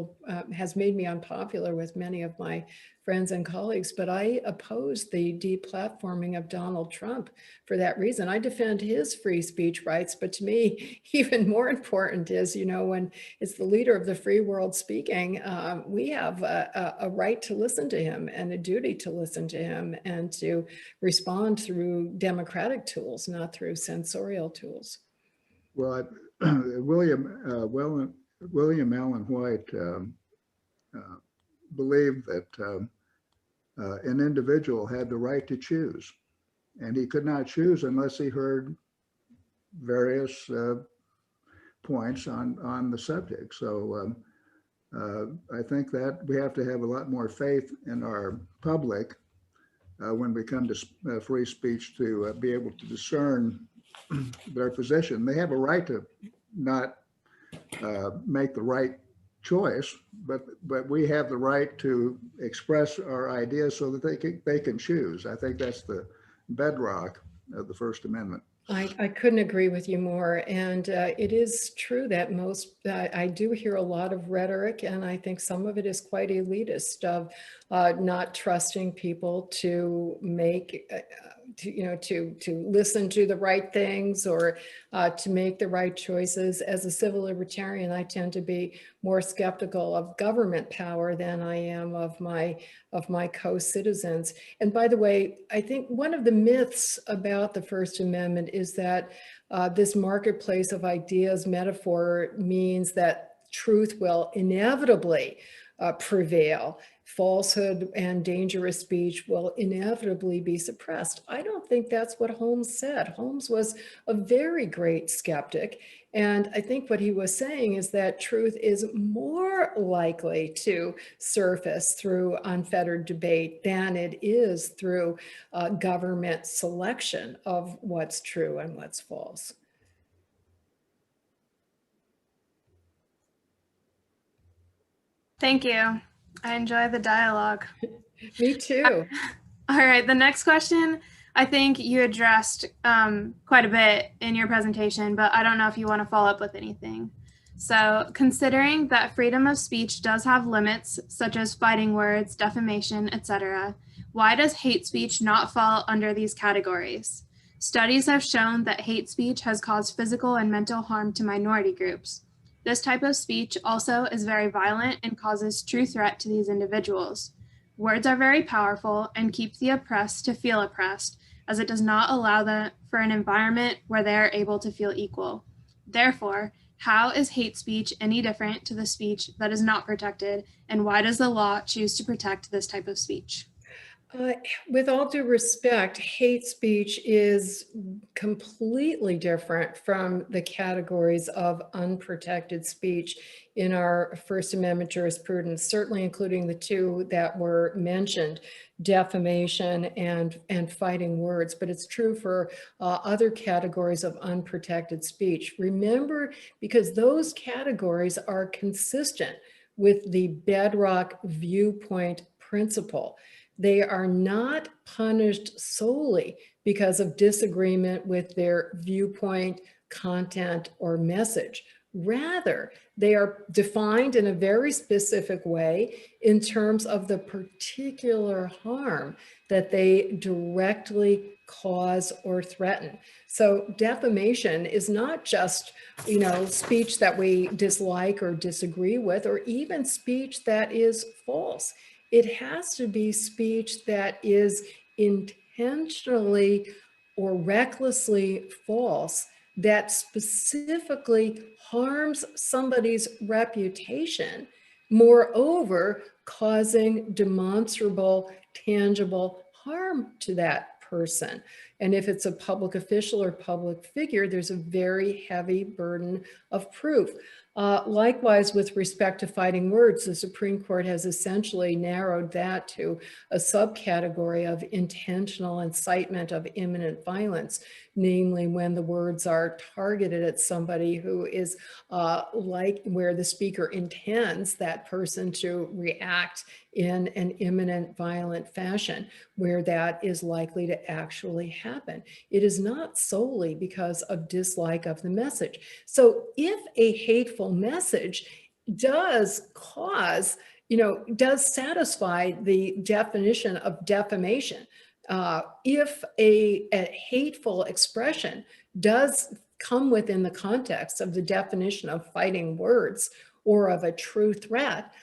has made me unpopular with many of my friends and colleagues, but I oppose the deplatforming of Donald Trump for that reason. I defend his free speech rights, but to me, even more important is, you know, when it's the leader of the free world speaking, we have a right to listen to him and a duty to listen to him and to respond through democratic tools, not through censorial tools. Well, William Allen White believed that an individual had the right to choose, and he could not choose unless he heard various points on the subject. So I think that we have to have a lot more faith in our public when we come to free speech to be able to discern their position. They have a right to not make the right choice, but we have the right to express our ideas so that they can choose. I think that's the bedrock of the First Amendment. I couldn't agree with you more. And it is true that I do hear a lot of rhetoric, and I think some of it is quite elitist, of not trusting people to make, to listen to the right things or to make the right choices. As a civil libertarian, I tend to be more skeptical of government power than I am of my co-citizens. And by the way, I think one of the myths about the First Amendment is that this marketplace of ideas metaphor means that truth will inevitably prevail. falsehood and dangerous speech will inevitably be suppressed. I don't think that's what Holmes said. Holmes was a very great skeptic. And I think what he was saying is that truth is more likely to surface through unfettered debate than it is through government selection of what's true and what's false. Thank you. I enjoy the dialogue. Me too. All right, the next question, I think you addressed quite a bit in your presentation, but I don't know if you want to follow up with anything. So, considering that freedom of speech does have limits, such as fighting words, defamation, etc., why does hate speech not fall under these categories? Studies have shown that hate speech has caused physical and mental harm to minority groups. This type of speech also is very violent and causes true threat to these individuals. Words are very powerful and keep the oppressed to feel oppressed, as it does not allow them for an environment where they are able to feel equal. Therefore, how is hate speech any different to the speech that is not protected, and why does the law choose to protect this type of speech? With all due respect, hate speech is completely different from the categories of unprotected speech in our First Amendment jurisprudence, certainly including the two that were mentioned, defamation and fighting words, but it's true for other categories of unprotected speech. Remember, because those categories are consistent with the bedrock viewpoint principle. They are not punished solely because of disagreement with their viewpoint, content, or message. Rather, they are defined in a very specific way in terms of the particular harm that they directly cause or threaten. So defamation is not just, speech that we dislike or disagree with, or even speech that is false. It has to be speech that is intentionally or recklessly false, that specifically harms somebody's reputation, moreover, causing demonstrable, tangible harm to that person. And if it's a public official or public figure, there's a very heavy burden of proof. Likewise, with respect to fighting words, the Supreme Court has essentially narrowed that to a subcategory of intentional incitement of imminent violence, namely when the words are targeted at somebody who is where the speaker intends that person to react in an imminent violent fashion, where that is likely to actually happen. It is not solely because of dislike of the message. So if a hateful message does cause, does satisfy the definition of defamation, if a hateful expression does come within the context of the definition of fighting words or of a true threat,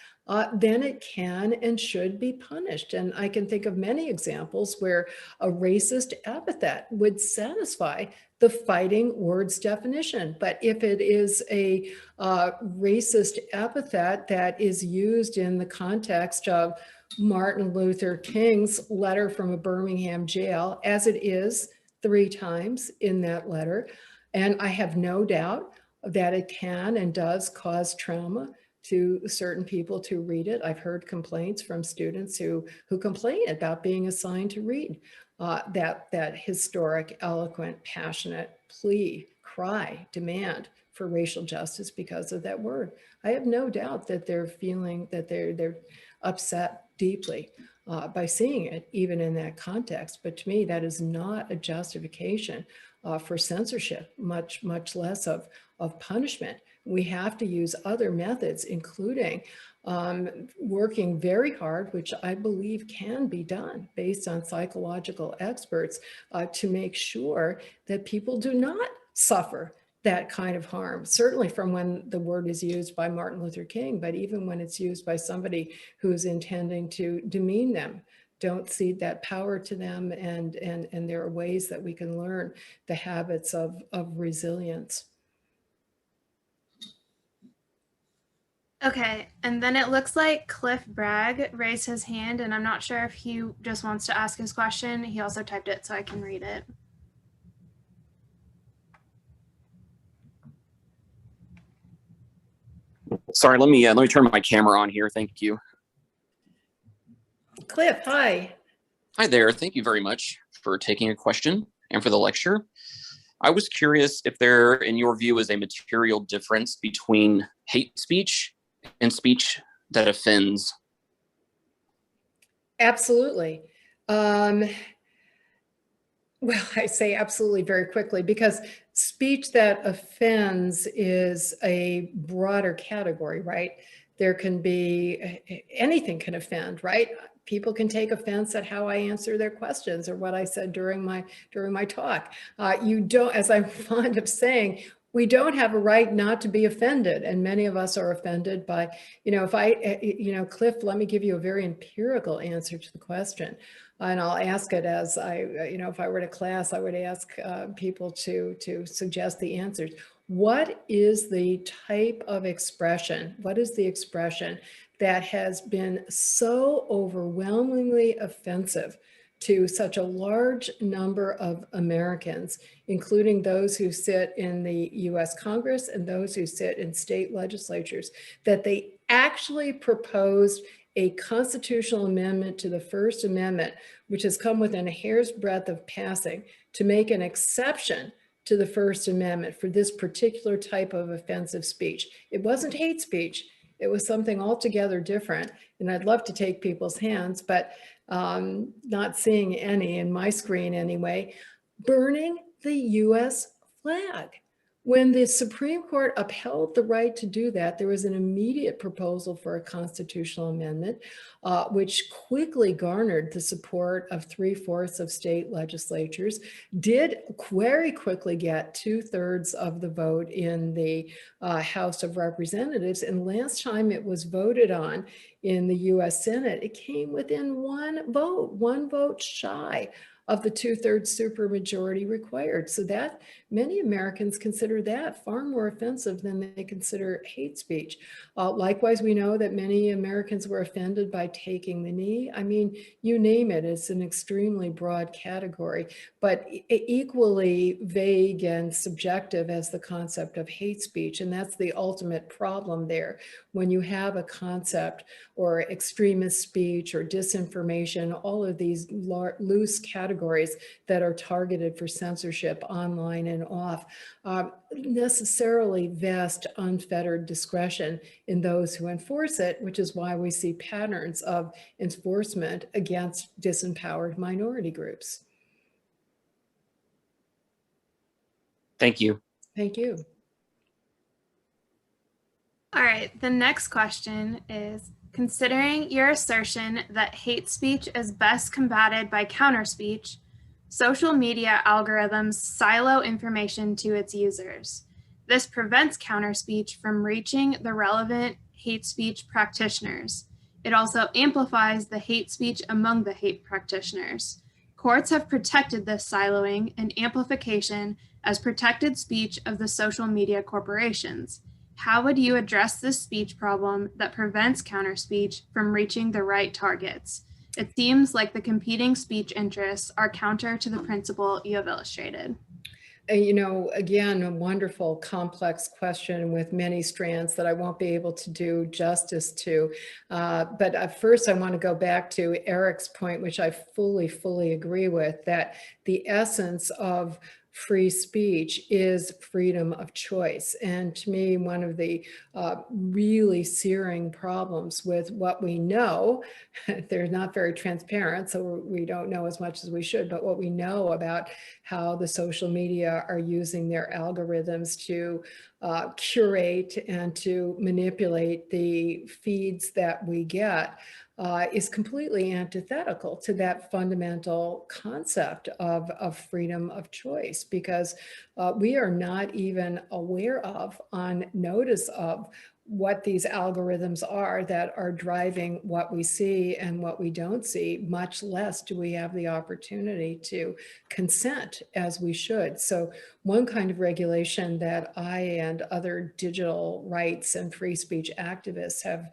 then it can and should be punished. And I can think of many examples where a racist epithet would satisfy the fighting words definition. But if it is a racist epithet that is used in the context of Martin Luther King's letter from a Birmingham jail, as it is 3 times in that letter, and I have no doubt that it can and does cause trauma to certain people to read it. I've heard complaints from students who complain about being assigned to read that historic, eloquent, passionate plea, cry, demand for racial justice because of that word. I have no doubt that they're feeling that they're upset deeply by seeing it, even in that context. But to me, that is not a justification for censorship, much less of punishment. We have to use other methods, including working very hard, which I believe can be done based on psychological experts, to make sure that people do not suffer that kind of harm, certainly from when the word is used by Martin Luther King, but even when it's used by somebody who's intending to demean them. Don't cede that power to them, and there are ways that we can learn the habits of resilience. Okay, and then it looks like Cliff Bragg raised his hand, and I'm not sure if he just wants to ask his question. He also typed it so I can read it. Sorry, let me turn my camera on here. Thank you. Cliff, hi. Hi there. Thank you very much for taking a question and for the lecture. I was curious if there, in your view, is a material difference between hate speech and speech that offends. Absolutely. Well, I say absolutely very quickly because speech that offends is a broader category, right? There can be anything can offend, right? People can take offense at how I answer their questions or what I said during my talk. You don't, as I'm fond of saying, we don't have a right not to be offended, and many of us are offended by, if I, Cliff, let me give you a very empirical answer to the question. And I'll ask it as if I were to class, I would ask people to suggest the answers. What is the type of expression? What is the expression that has been so overwhelmingly offensive to such a large number of Americans, including those who sit in the US Congress and those who sit in state legislatures, that they actually proposed a constitutional amendment to the First Amendment, which has come within a hair's breadth of passing, to make an exception to the First Amendment for this particular type of offensive speech. It wasn't hate speech. It was something altogether different. And I'd love to take people's hands, but not seeing any in my screen anyway. Burning the US flag. When the Supreme Court upheld the right to do that, there was an immediate proposal for a constitutional amendment, which quickly garnered the support of 3/4 of state legislatures, did very quickly get 2/3 of the vote in the House of Representatives. And last time it was voted on in the US Senate, it came within one vote shy of the 2/3 supermajority required. So that many Americans consider that far more offensive than they consider hate speech. Likewise, we know that many Americans were offended by taking the knee. I mean, you name it, it's an extremely broad category, but equally vague and subjective as the concept of hate speech. And that's the ultimate problem there. When you have a concept or extremist speech or disinformation, all of these loose categories that are targeted for censorship online and off, necessarily vest unfettered discretion in those who enforce it, which is why we see patterns of enforcement against disempowered minority groups. Thank you. Thank you. All right, the next question is, considering your assertion that hate speech is best combated by counterspeech, social media algorithms silo information to its users. This prevents counterspeech from reaching the relevant hate speech practitioners. It also amplifies the hate speech among the hate practitioners. Courts have protected this siloing and amplification as protected speech of the social media corporations. How would you address this speech problem that prevents counterspeech from reaching the right targets? It seems like the competing speech interests are counter to the principle you have illustrated. Again, a wonderful, complex question with many strands that I won't be able to do justice to. But first, I want to go back to Eric's point, which I fully agree with, that the essence of free speech is freedom of choice. And to me, one of the really searing problems with what we know, they're not very transparent, so we don't know as much as we should, but what we know about how the social media are using their algorithms to curate and to manipulate the feeds that we get is completely antithetical to that fundamental concept of freedom of choice, because we are not even aware of, on notice of, what these algorithms are that are driving what we see and what we don't see, much less do we have the opportunity to consent as we should. So one kind of regulation that I and other digital rights and free speech activists have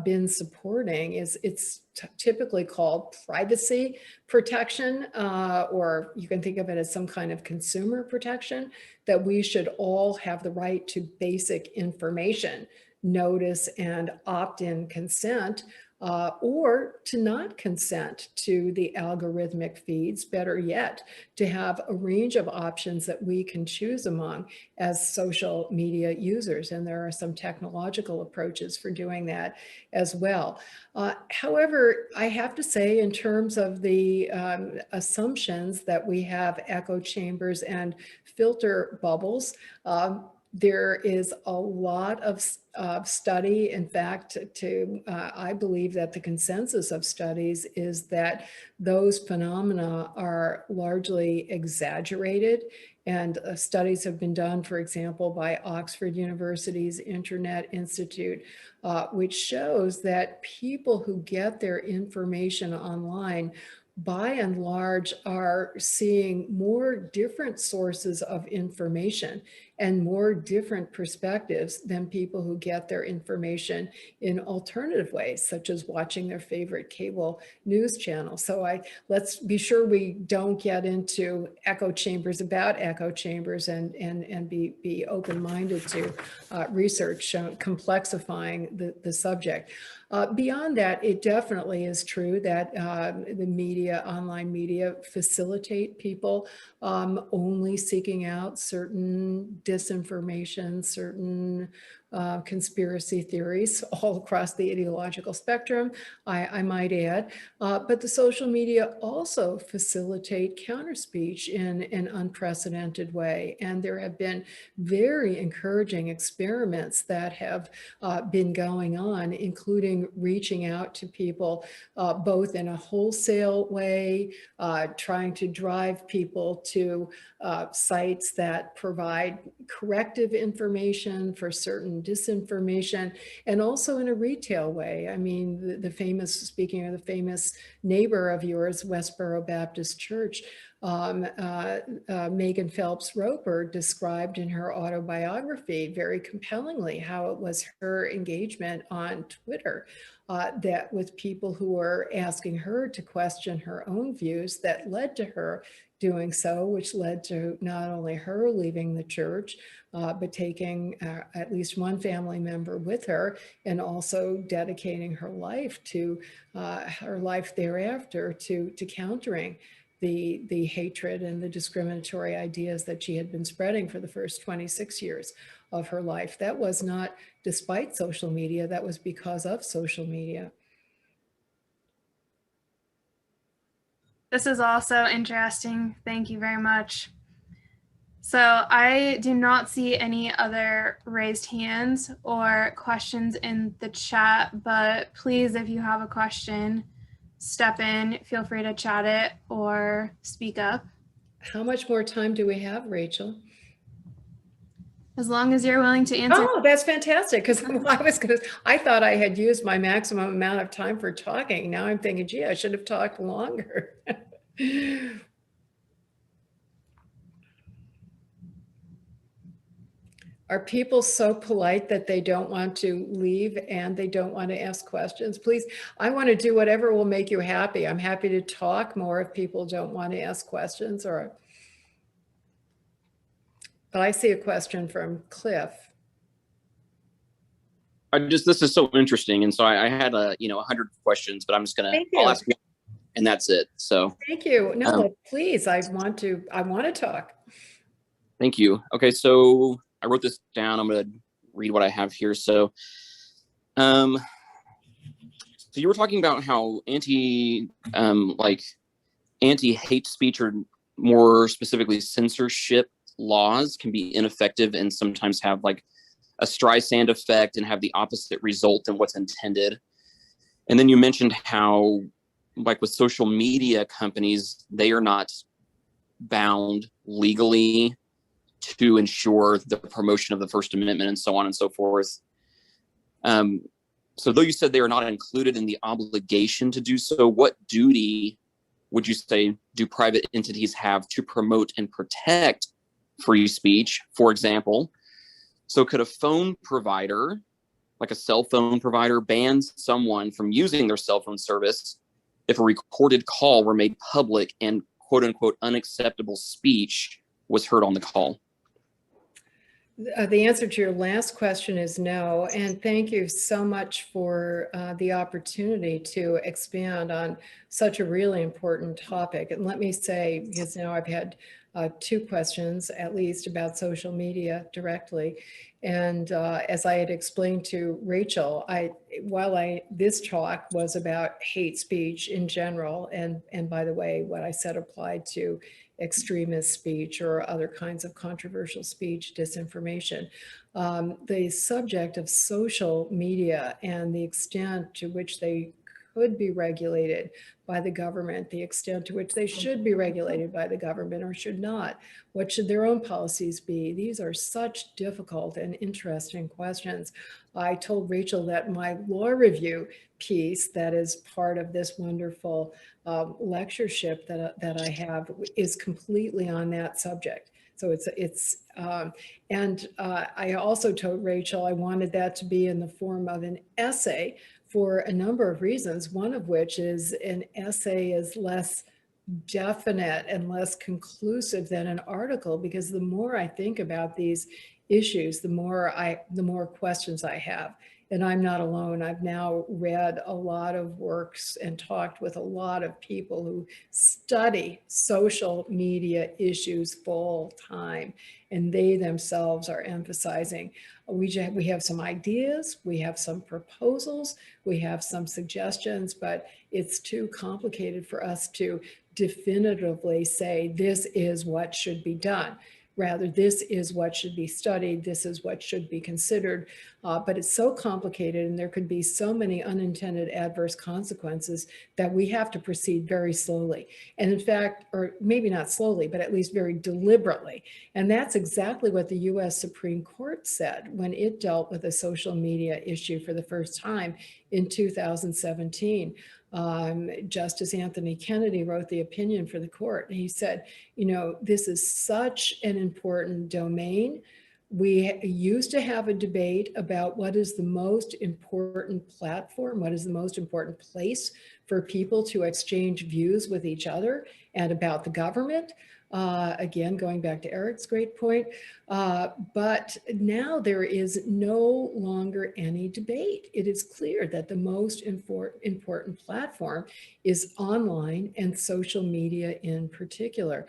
been supporting is it's typically called privacy protection, or you can think of it as some kind of consumer protection, that we should all have the right to basic information, notice and opt-in consent, or to not consent to the algorithmic feeds, better yet, to have a range of options that we can choose among as social media users. And there are some technological approaches for doing that as well. However, I have to say, in terms of the assumptions that we have echo chambers and filter bubbles, there is a lot of study. In fact, I believe that the consensus of studies is that those phenomena are largely exaggerated. And studies have been done, for example, by Oxford University's Internet Institute, which shows that people who get their information online by and large are seeing more different sources of information and more different perspectives than people who get their information in alternative ways, such as watching their favorite cable news channel. So let's be sure we don't get into echo chambers about echo chambers and be open-minded to research complexifying the subject. Beyond that, it definitely is true that the media, online media, facilitate people only seeking out certain disinformation, certain conspiracy theories all across the ideological spectrum, I might add. But the social media also facilitate counterspeech in an unprecedented way. And there have been very encouraging experiments that have been going on, including reaching out to people both in a wholesale way, trying to drive people to sites that provide corrective information for certain disinformation, and also in a retail way. I mean, speaking of the famous neighbor of yours, Westboro Baptist Church, Megan Phelps Roper described in her autobiography very compellingly how it was her engagement on Twitter that with people who were asking her to question her own views that led to her doing so, which led to not only her leaving the church, but taking at least one family member with her, and also dedicating her life thereafter to countering the hatred and the discriminatory ideas that she had been spreading for the first 26 years of her life. That was not despite social media, that was because of social media. This is also interesting. Thank you very much. So I do not see any other raised hands or questions in the chat, but please, if you have a question, step in, feel free to chat it or speak up. How much more time do we have, Rachel? As long as you're willing to answer. Oh, that's fantastic, because I thought I had used my maximum amount of time for talking. Now I'm thinking, gee, I should have talked longer. Are people so polite that they don't want to leave and they don't want to ask questions? Please, I want to do whatever will make you happy. I'm happy to talk more if people don't want to ask questions. But I see a question from Cliff. This is so interesting. And so I had 100 questions, but I'm just going to, I'll ask one and that's it. So thank you. No, please, I want to talk. Thank you. Okay. So I wrote this down. I'm going to read what I have here. So you were talking about how anti-hate speech, or more specifically censorship laws, can be ineffective and sometimes have like a Streisand effect and have the opposite result than what's intended. And then you mentioned how, like with social media companies, they are not bound legally to ensure the promotion of the First Amendment and so on and so forth. So though you said they are not included in the obligation to do so, what duty would you say do private entities have to promote and protect free speech? For example, so could a phone provider, like a cell phone provider, ban someone from using their cell phone service if a recorded call were made public and quote unquote unacceptable speech was heard on the call? The answer to your last question is no, and thank you so much for the opportunity to expand on such a really important topic. And let me say, because now I've had 2 questions at least about social media directly. And as I had explained to Rachel, this talk was about hate speech in general, and by the way, what I said applied to extremist speech or other kinds of controversial speech, disinformation. The subject of social media and the extent to which they could be regulated by the government, the extent to which they should be regulated by the government or should not, what should their own policies be? These are such difficult and interesting questions. I told Rachel that my law review piece that is part of this wonderful lectureship that I have is completely on that subject. So I also told Rachel I wanted that to be in the form of an essay for a number of reasons, one of which is an essay is less definite and less conclusive than an article, because the more I think about these issues, the more questions I have. And I'm not alone. I've now read a lot of works and talked with a lot of people who study social media issues full time, and they themselves are emphasizing we have some ideas, we have some proposals, we have some suggestions, but it's too complicated for us to definitively say this is what should be done. Rather, this is what should be studied, this is what should be considered. But it's so complicated and there could be so many unintended adverse consequences that we have to proceed very slowly. And in fact, or maybe not slowly, but at least very deliberately. And that's exactly what the US Supreme Court said when it dealt with a social media issue for the first time in 2017. Justice Anthony Kennedy wrote the opinion for the court. And he said, you know, this is such an important domain. We used to have a debate about what is the most important platform, what is the most important place for people to exchange views with each other and about the government. Again, going back to Eric's great point, but now there is no longer any debate. It is clear that the most important platform is online and social media in particular.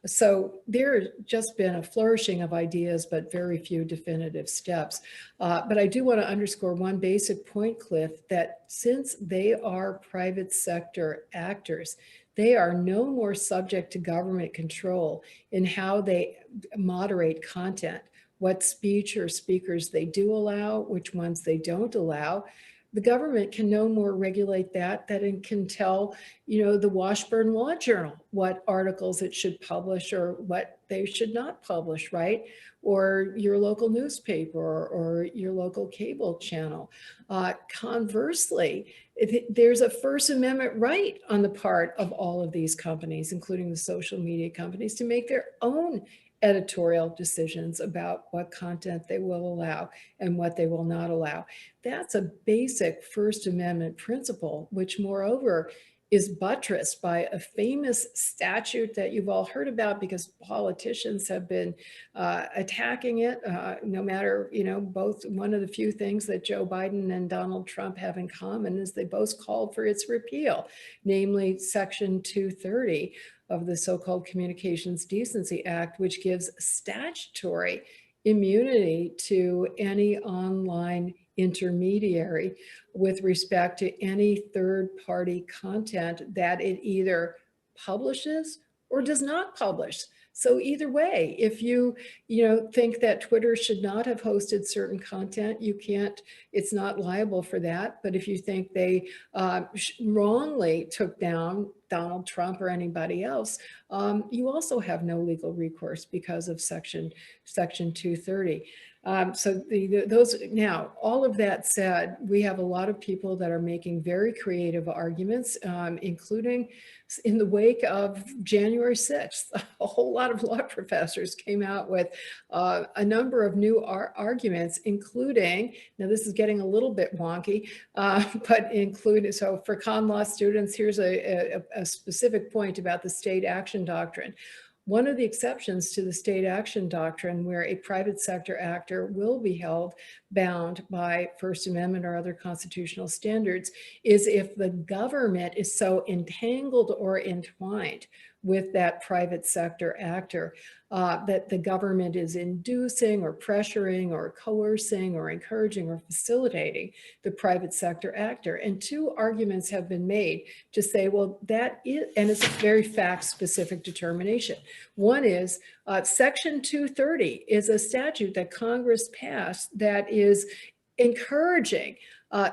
So there's just been a flourishing of ideas, but very few definitive steps. But I do want to underscore one basic point, Cliff, that since they are private sector actors, they are no more subject to government control in how they moderate content, what speech or speakers they do allow, which ones they don't allow. The government can no more regulate that than it can tell, you know, the Washburn Law Journal what articles it should publish or what they should not publish, right? Or your local newspaper or your local cable channel. Conversely, there's a First Amendment right on the part of all of these companies, including the social media companies, to make their own editorial decisions about what content they will allow and what they will not allow. That's a basic First Amendment principle, which moreover is buttressed by a famous statute that you've all heard about because politicians have been attacking it, no matter, you know, both one of the few things that Joe Biden and Donald Trump have in common is they both called for its repeal, namely Section 230 of the so-called Communications Decency Act, which gives statutory immunity to any online intermediary with respect to any third-party content that it either publishes or does not publish. So either way, if you think that Twitter should not have hosted certain content, you can't, it's not liable for that. But if you think they wrongly took down Donald Trump or anybody else, you also have no legal recourse because of Section 230. So now, all of that said, we have a lot of people that are making very creative arguments, including in the wake of January 6th. A whole lot of law professors came out with a number of new arguments, including, now this is getting a little bit wonky, but including, so for con law students, here's a specific point about the state action doctrine. One of the exceptions to the state action doctrine, where a private sector actor will be held bound by First Amendment or other constitutional standards, is if the government is so entangled or entwined with that private sector actor that the government is inducing or pressuring or coercing or encouraging or facilitating the private sector actor. And two arguments have been made to say, well, that is, and it's a very fact-specific determination. One is Section 230 is a statute that Congress passed that is encouraging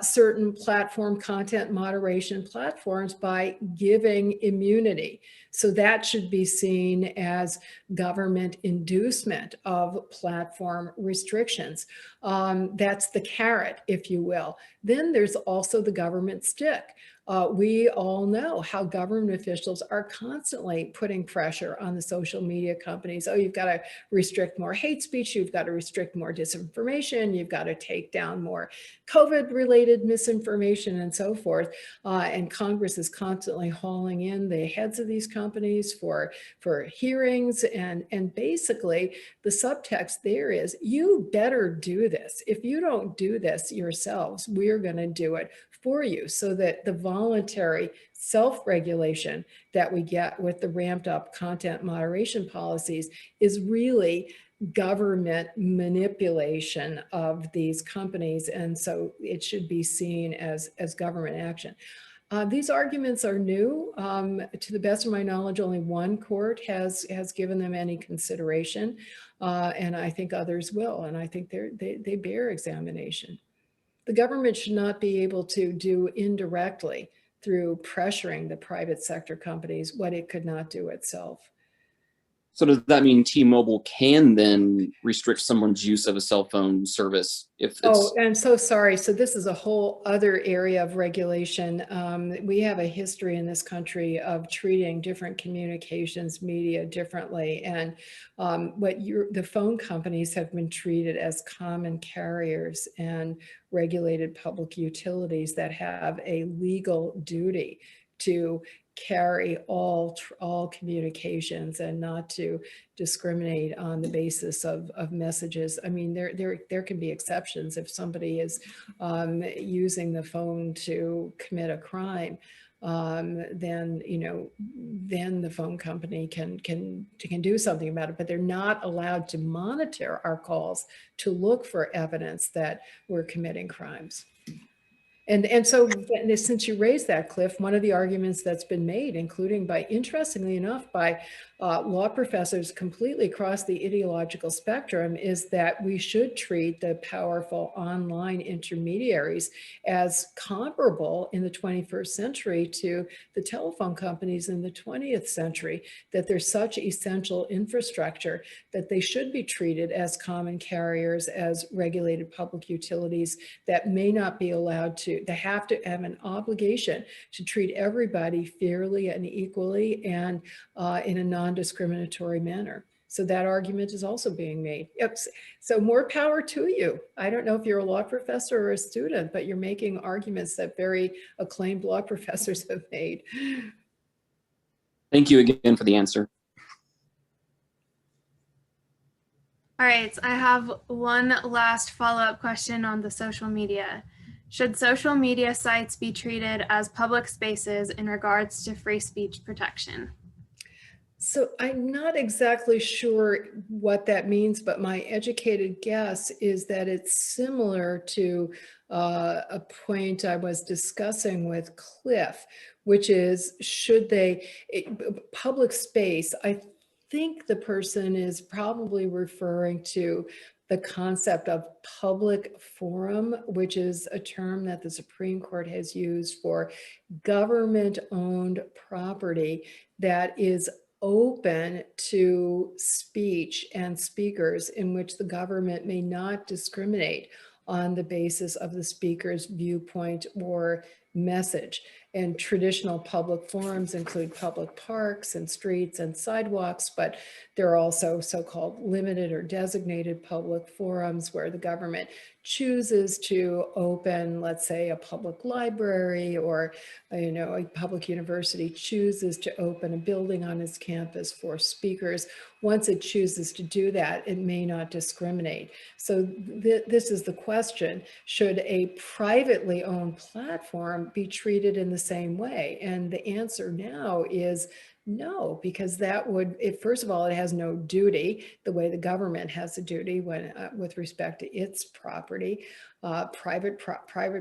certain platform content moderation platforms by giving immunity. So that should be seen as government inducement of platform restrictions. That's the carrot, if you will. Then there's also the government stick. We all know how government officials are constantly putting pressure on the social media companies. Oh, you've got to restrict more hate speech. You've got to restrict more disinformation. You've got to take down more COVID-related misinformation and so forth. And Congress is constantly hauling in the heads of these companies for hearings. And basically, the subtext there is, you better do this. If you don't do this yourselves, we're going to do it for you, so that the voluntary self-regulation that we get with the ramped up content moderation policies is really government manipulation of these companies. And so it should be seen as government action. These arguments are new. To the best of my knowledge, only one court has given them any consideration, and I think others will, and I think they bear examination. The government should not be able to do indirectly through pressuring the private sector companies what it could not do itself. So does that mean T-Mobile can then restrict someone's use of a cell phone service if it's... Oh, I'm so sorry. So this is a whole other area of regulation. We have a history in this country of treating different communications media differently. And the phone companies have been treated as common carriers and regulated public utilities that have a legal duty to carry all communications and not to discriminate on the basis of messages. I mean, there can be exceptions if somebody is using the phone to commit a crime. Then the phone company can do something about it, but they're not allowed to monitor our calls to look for evidence that we're committing crimes. And so since you raised that, Cliff, one of the arguments that's been made, including interestingly enough, by law professors completely across the ideological spectrum, is that we should treat the powerful online intermediaries as comparable in the 21st century to the telephone companies in the 20th century, that they're such essential infrastructure that they should be treated as common carriers, as regulated public utilities that may not be allowed to, they have to have an obligation to treat everybody fairly and equally and in a non-discriminatory manner. So that argument is also being made. Yep. So more power to you. I don't know if you're a law professor or a student, but you're making arguments that very acclaimed law professors have made. Thank you again for the answer. All right, I have one last follow-up question on the social media. Should social media sites be treated as public spaces in regards to free speech protection? So I'm not exactly sure what that means, but my educated guess is that it's similar to a point I was discussing with Cliff, which is, public space, I think the person is probably referring to the concept of public forum, which is a term that the Supreme Court has used for government-owned property that is open to speech and speakers, in which the government may not discriminate on the basis of the speaker's viewpoint or message. And traditional public forums include public parks and streets and sidewalks, but there are also so-called limited or designated public forums where the government chooses to open, let's say, a public library, or a public university chooses to open a building on its campus for speakers. Once it chooses to do that, it may not discriminate. So this is the question: should a privately owned platform be treated in the same way? And the answer now is no, because that would, first of all, it has no duty the way the government has a duty when with respect to its property. Private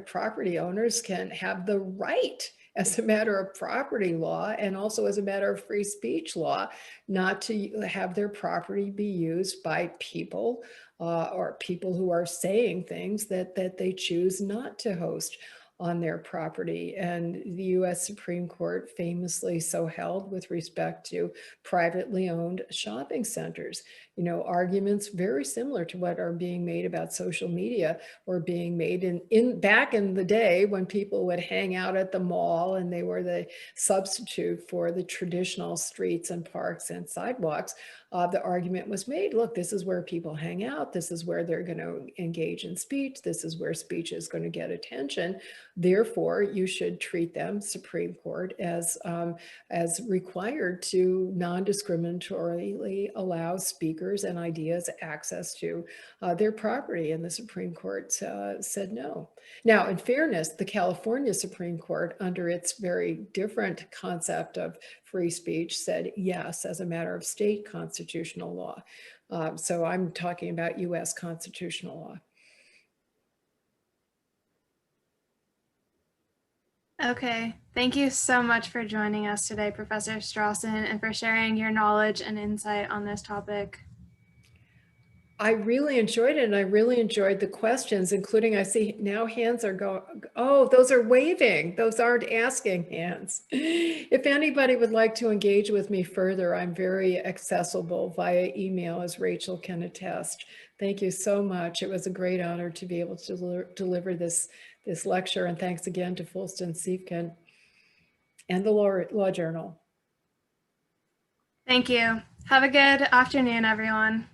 property owners can have the right, as a matter of property law and also as a matter of free speech law, not to have their property be used by people or people who are saying things that they choose not to host on their property. And the US Supreme Court famously so held with respect to privately owned shopping centers. Arguments very similar to what are being made about social media were being made back in the day when people would hang out at the mall and they were the substitute for the traditional streets and parks and sidewalks. The argument was made, look, this is where people hang out. This is where they're going to engage in speech. This is where speech is going to get attention. Therefore, you should treat them, Supreme Court, as required to non-discriminatorily allow speakers and ideas access to their property. And the Supreme Court said no. Now, in fairness, the California Supreme Court, under its very different concept of free speech, said yes, as a matter of state constitutional law. So I'm talking about US constitutional law. Okay, thank you so much for joining us today, Professor Strossen, and for sharing your knowledge and insight on this topic. I really enjoyed it, and I really enjoyed the questions, including, I see now hands are going, oh, those are waving. Those aren't asking hands. If anybody would like to engage with me further, I'm very accessible via email, as Rachel can attest. Thank you so much. It was a great honor to be able to deliver this lecture, and thanks again to Foulston, Siefkin, and the Law Journal. Thank you. Have a good afternoon, everyone.